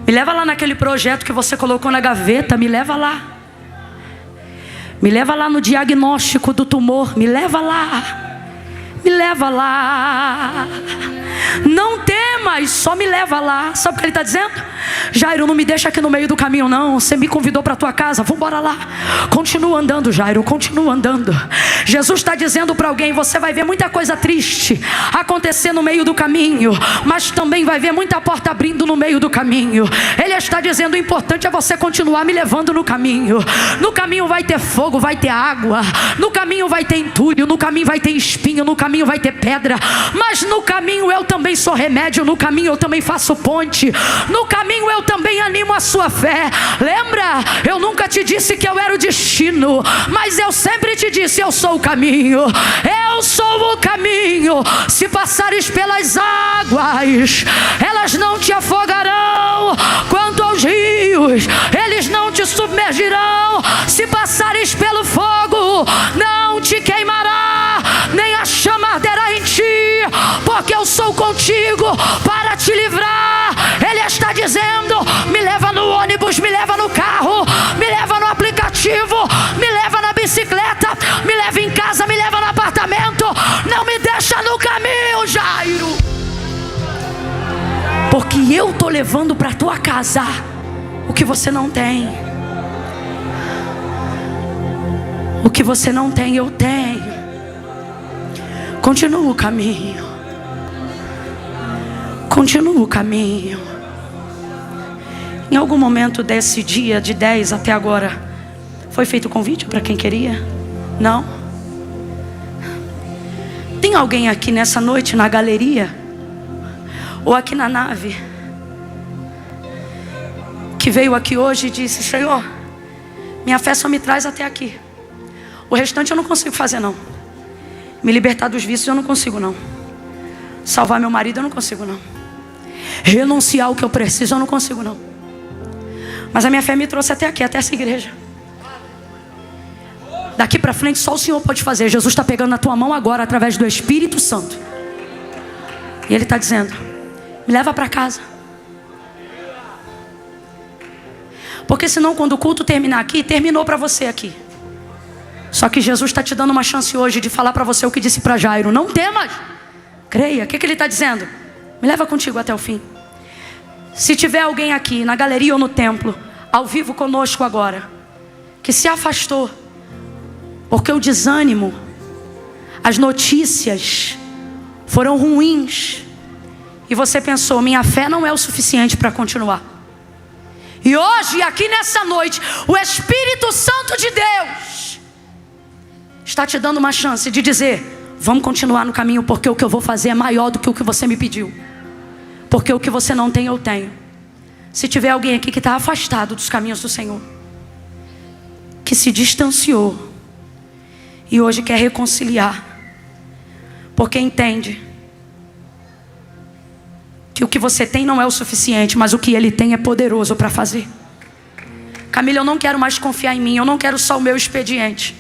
Me leva lá naquele projeto que você colocou na gaveta. Me leva lá. Me leva lá no diagnóstico do tumor. Me leva lá. Me leva lá. Não temas, só me leva lá. Sabe o que ele está dizendo? Jairo, não me deixa aqui no meio do caminho não. Você me convidou para a tua casa, vamos embora lá. Continua andando, Jairo, continua andando. Jesus está dizendo para alguém: você vai ver muita coisa triste acontecer no meio do caminho, mas também vai ver muita porta abrindo no meio do caminho. Ele está dizendo: o importante é você continuar me levando no caminho. No caminho vai ter fogo, vai ter água. No caminho vai ter entulho, no caminho vai ter espinho, no caminho vai ter pedra. Mas no caminho eu também sou remédio, no caminho eu também faço ponte. No caminho eu também animo a sua fé. Lembra? Eu nunca te disse que eu era o destino, mas eu sempre te disse: eu sou o caminho. Eu sou o caminho. Se passares pelas águas, elas não te afogarão. Quanto aos rios, eles não te submergirão. Se passares pelo fogo, não te queimará, nem a chama arderá em ti, porque eu sou contigo para te livrar. Ele está dizendo: me leva no ônibus, me leva no carro, me leva no aplicativo, me leva na bicicleta, me leva em casa, me leva no apartamento. Não me deixa no caminho, Jairo, porque eu estou levando para tua casa o que você não tem. O que você não tem, eu tenho. Continua o caminho. Continua o caminho. Em algum momento desse dia de 10 até agora, foi feito convite para quem queria? Não? Tem alguém aqui nessa noite na galeria ou aqui na nave que veio aqui hoje e disse: Senhor, minha fé só me traz até aqui. O restante eu não consigo fazer não. Me libertar dos vícios eu não consigo não. Salvar meu marido eu não consigo não. Renunciar ao que eu preciso eu não consigo não. Mas a minha fé me trouxe até aqui, até essa igreja. Daqui para frente só o Senhor pode fazer. Jesus está pegando na tua mão agora através do Espírito Santo. E Ele está dizendo: me leva para casa. Porque senão quando o culto terminar aqui, terminou para você aqui. Só que Jesus está te dando uma chance hoje de falar para você o que disse para Jairo: não temas, creia. O que Ele está dizendo? Me leva contigo até o fim. Se tiver alguém aqui na galeria ou no templo, ao vivo conosco agora, que se afastou porque o desânimo, as notícias foram ruins, e você pensou: minha fé não é o suficiente para continuar. E hoje, aqui nessa noite, o Espírito Santo de Deus está te dando uma chance de dizer: vamos continuar no caminho, porque o que eu vou fazer é maior do que o que você me pediu. Porque o que você não tem, eu tenho. Se tiver alguém aqui que está afastado dos caminhos do Senhor, que se distanciou e hoje quer reconciliar, porque entende que o que você tem não é o suficiente, mas o que Ele tem é poderoso para fazer. Camila, eu não quero mais confiar em mim, eu não quero só o meu expediente.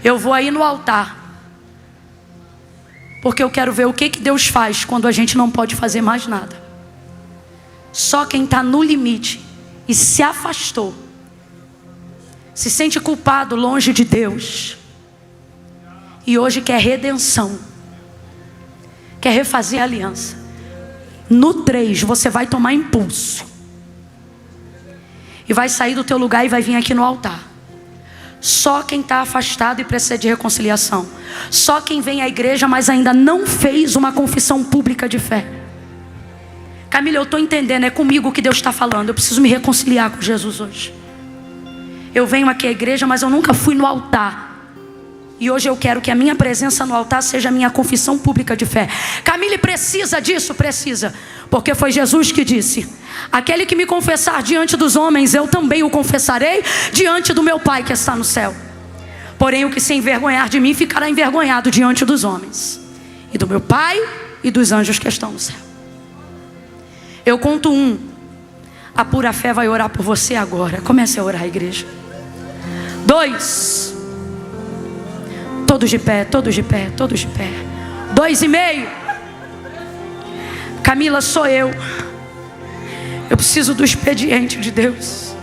Eu vou aí no altar, porque eu quero ver o que Deus faz quando a gente não pode fazer mais nada. Só quem está no limite e se afastou, se sente culpado longe de Deus, e hoje quer redenção, quer refazer a aliança. No 3 você vai tomar impulso e vai sair do teu lugar e vai vir aqui no altar. Só quem está afastado e precisa de reconciliação. Só quem vem à igreja mas ainda não fez uma confissão pública de fé. Camila, eu estou entendendo, é comigo que Deus está falando. Eu preciso me reconciliar com Jesus hoje. Eu venho aqui à igreja, mas eu nunca fui no altar. E hoje eu quero que a minha presença no altar seja a minha confissão pública de fé. Camille, precisa disso? Precisa. Porque foi Jesus que disse: aquele que me confessar diante dos homens, eu também o confessarei diante do meu Pai que está no céu. Porém o que se envergonhar de mim, ficará envergonhado diante dos homens, e do meu Pai e dos anjos que estão no céu. Eu conto 1. A pura fé vai orar por você agora. Comece a orar, igreja. 2. Todos de pé, todos de pé, todos de pé. 2,5. Camila, sou eu. Eu preciso do expediente de Deus.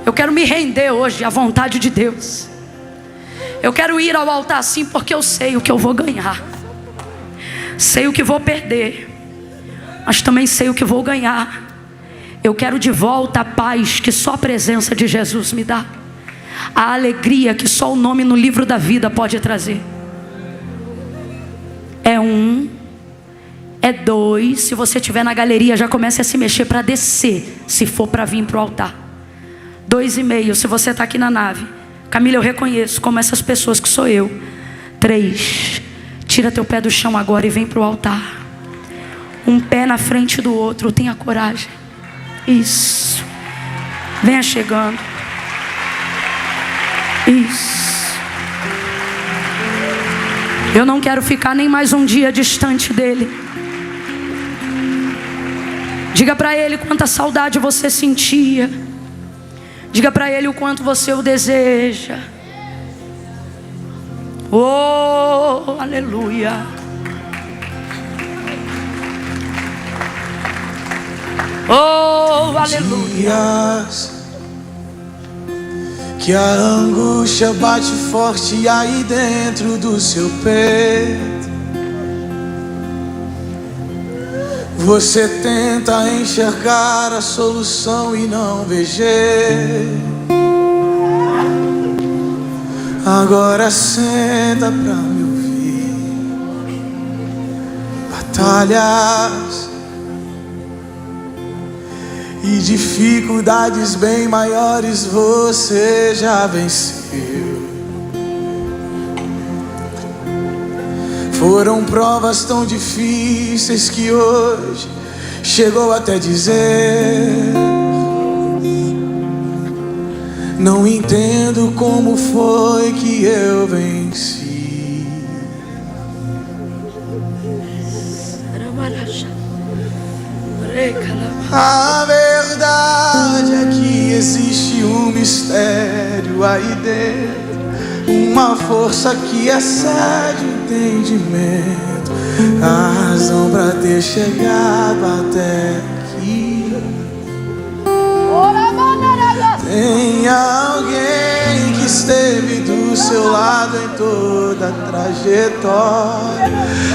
Eu quero me render hoje à vontade de Deus. Eu quero ir ao altar assim, porque eu sei o que eu vou ganhar. Sei o que vou perder, mas também sei o que vou ganhar. Eu quero de volta a paz que só a presença de Jesus me dá. A alegria que só o nome no livro da vida pode trazer. É 1, é 2. Se você estiver na galeria, já comece a se mexer para descer, se for para vir para o altar. 2,5. Se você está aqui na nave, Camila, eu reconheço como essas pessoas que sou eu. 3. Tira teu pé do chão agora e vem para o altar. Um pé na frente do outro. Tenha coragem. Isso. Venha chegando. Isso. Eu não quero ficar nem mais um dia distante dele. Diga para ele quanta saudade você sentia. Diga para ele o quanto você o deseja. Oh, aleluia. Oh, aleluia.
Que a angústia bate forte aí dentro do seu peito. Você tenta enxergar a solução e não vê jeito. Agora senta pra me ouvir. Batalhas e dificuldades bem maiores você já venceu. Foram provas tão difíceis que hoje chegou até dizer: Não entendo como foi que eu venci. A verdade é que existe um mistério aí dentro, uma força que excede o entendimento, a razão pra ter chegado até aqui. Tem alguém que esteve do seu lado em toda a trajetória,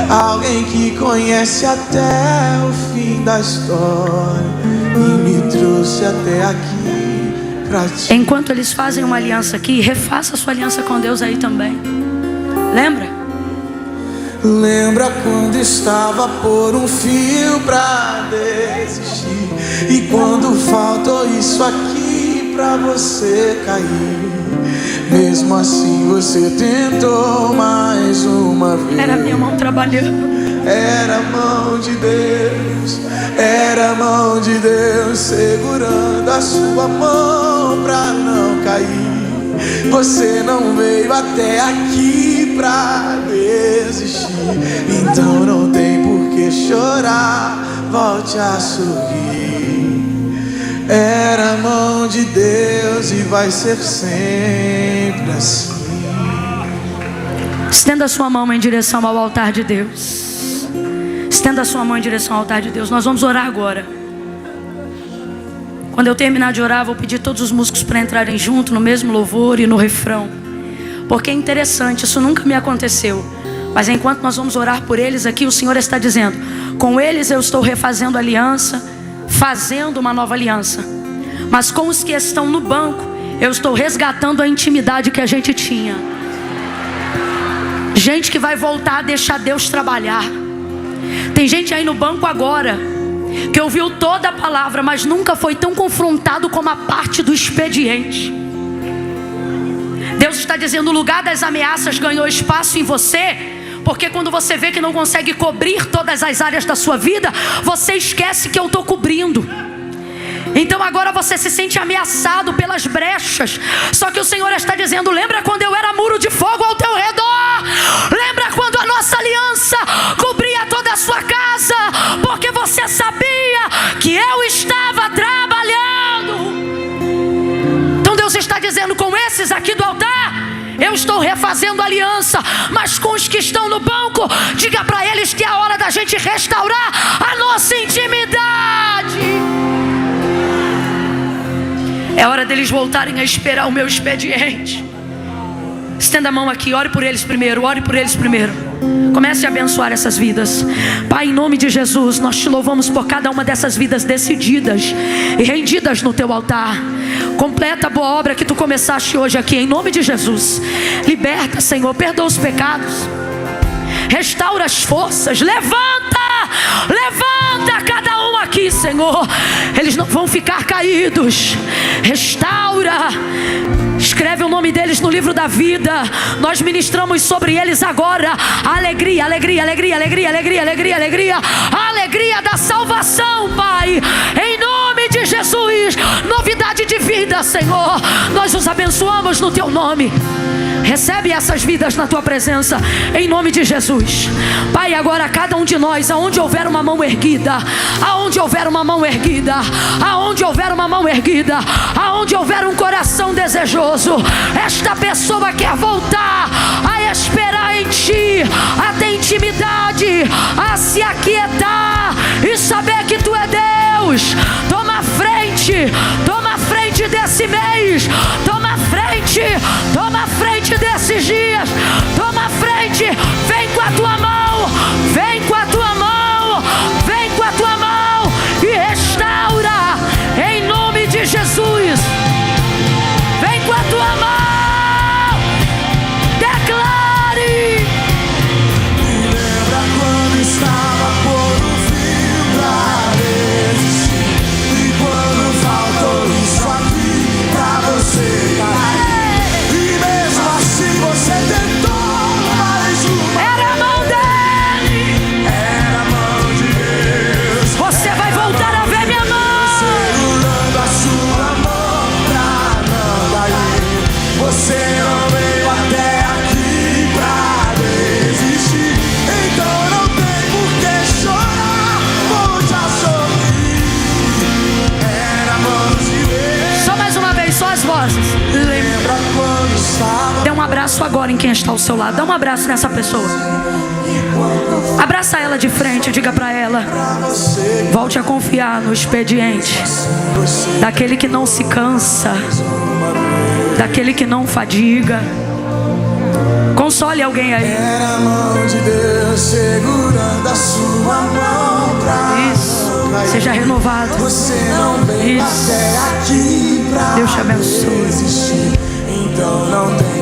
alguém que conhece até o fim da história e me trouxe até aqui pra ti.
Enquanto eles fazem uma aliança aqui, refaça sua aliança com Deus aí também. Lembra?
Lembra quando estava por um fio pra desistir, e quando faltou isso aqui pra você cair, mesmo assim você tentou mais uma vez.
Era minha mão trabalhando.
Era a mão de Deus, era a mão de Deus segurando a sua mão pra não cair. Você não veio até aqui pra desistir, então não tem por que chorar, volte a sorrir. Era a mão de Deus e vai ser sempre assim.
Estenda a sua mão em direção ao altar de Deus. Estenda a sua mão em direção ao altar de Deus. Nós vamos orar agora. Quando eu terminar de orar, vou pedir todos os músicos para entrarem junto no mesmo louvor e no refrão. Porque é interessante, isso nunca me aconteceu. Mas enquanto nós vamos orar por eles aqui, o Senhor está dizendo: com eles eu estou refazendo aliança, fazendo uma nova aliança. Mas com os que estão no banco, eu estou resgatando a intimidade que a gente tinha. Gente que vai voltar a deixar Deus trabalhar. Tem gente aí no banco agora que ouviu toda a palavra, mas nunca foi tão confrontado como a parte do expediente. Deus está dizendo: o lugar das ameaças ganhou espaço em você, porque quando você vê que não consegue cobrir todas as áreas da sua vida, você esquece que eu estou cobrindo. Então agora você se sente ameaçado pelas brechas. Só que o Senhor está dizendo: lembra quando eu era muro de fogo ao teu redor? Lembra quando a nossa aliança cobria toda a sua casa? Porque você sabia que eu estava trabalhando. Então Deus está dizendo: com esses aqui do altar, eu estou refazendo aliança. Mas com os que estão no banco, diga para eles que é a hora da gente restaurar a nossa intimidade. É hora deles voltarem a esperar o meu expediente. Estenda a mão aqui, ore por eles primeiro, ore por eles primeiro. Comece a abençoar essas vidas. Pai, em nome de Jesus, nós te louvamos por cada uma dessas vidas decididas e rendidas no teu altar. Completa a boa obra que tu começaste hoje aqui, em nome de Jesus. Liberta, Senhor, perdoa os pecados, restaura as forças, levanta cada um aqui, Senhor. Eles não vão ficar caídos. Restaura, escreve o nome deles no livro da vida. Nós ministramos sobre eles agora alegria, alegria, alegria, alegria, alegria, alegria, alegria, alegria da salvação, Pai, em nome de Jesus. Novidade de vida, Senhor. Nós os abençoamos no teu nome. Recebe essas vidas na tua presença, em nome de Jesus. Pai, agora cada um de nós, aonde houver uma mão erguida, aonde houver uma mão erguida, aonde houver uma mão erguida, aonde houver um coração desejoso, esta pessoa quer voltar a esperar em ti, a ter intimidade, a se aquietar e saber que tu é Deus. Toma frente desse mês, toma frente desses dias, toma frente, vem com a tua mão, vem com a tua mão, vem com a tua mão e restaura, em nome de Jesus. Vem com a tua mão, declare.
Me lembra quando estava por um fio pra desistir, e quando faltou isso aqui pra você cair,
duas vozes.
Lembra quando estava
Dê um abraço agora em quem está ao seu lado. Dá um abraço nessa pessoa. Abraça ela de frente, diga para ela: volte a confiar no expediente daquele que não se cansa, daquele que não fadiga. Console alguém aí.
Era a mão de Deus segurando a sua mão pra
Isso. Seja renovado.
você não veio
Isso.
até aqui pra
Deus te abençoe.
desistir.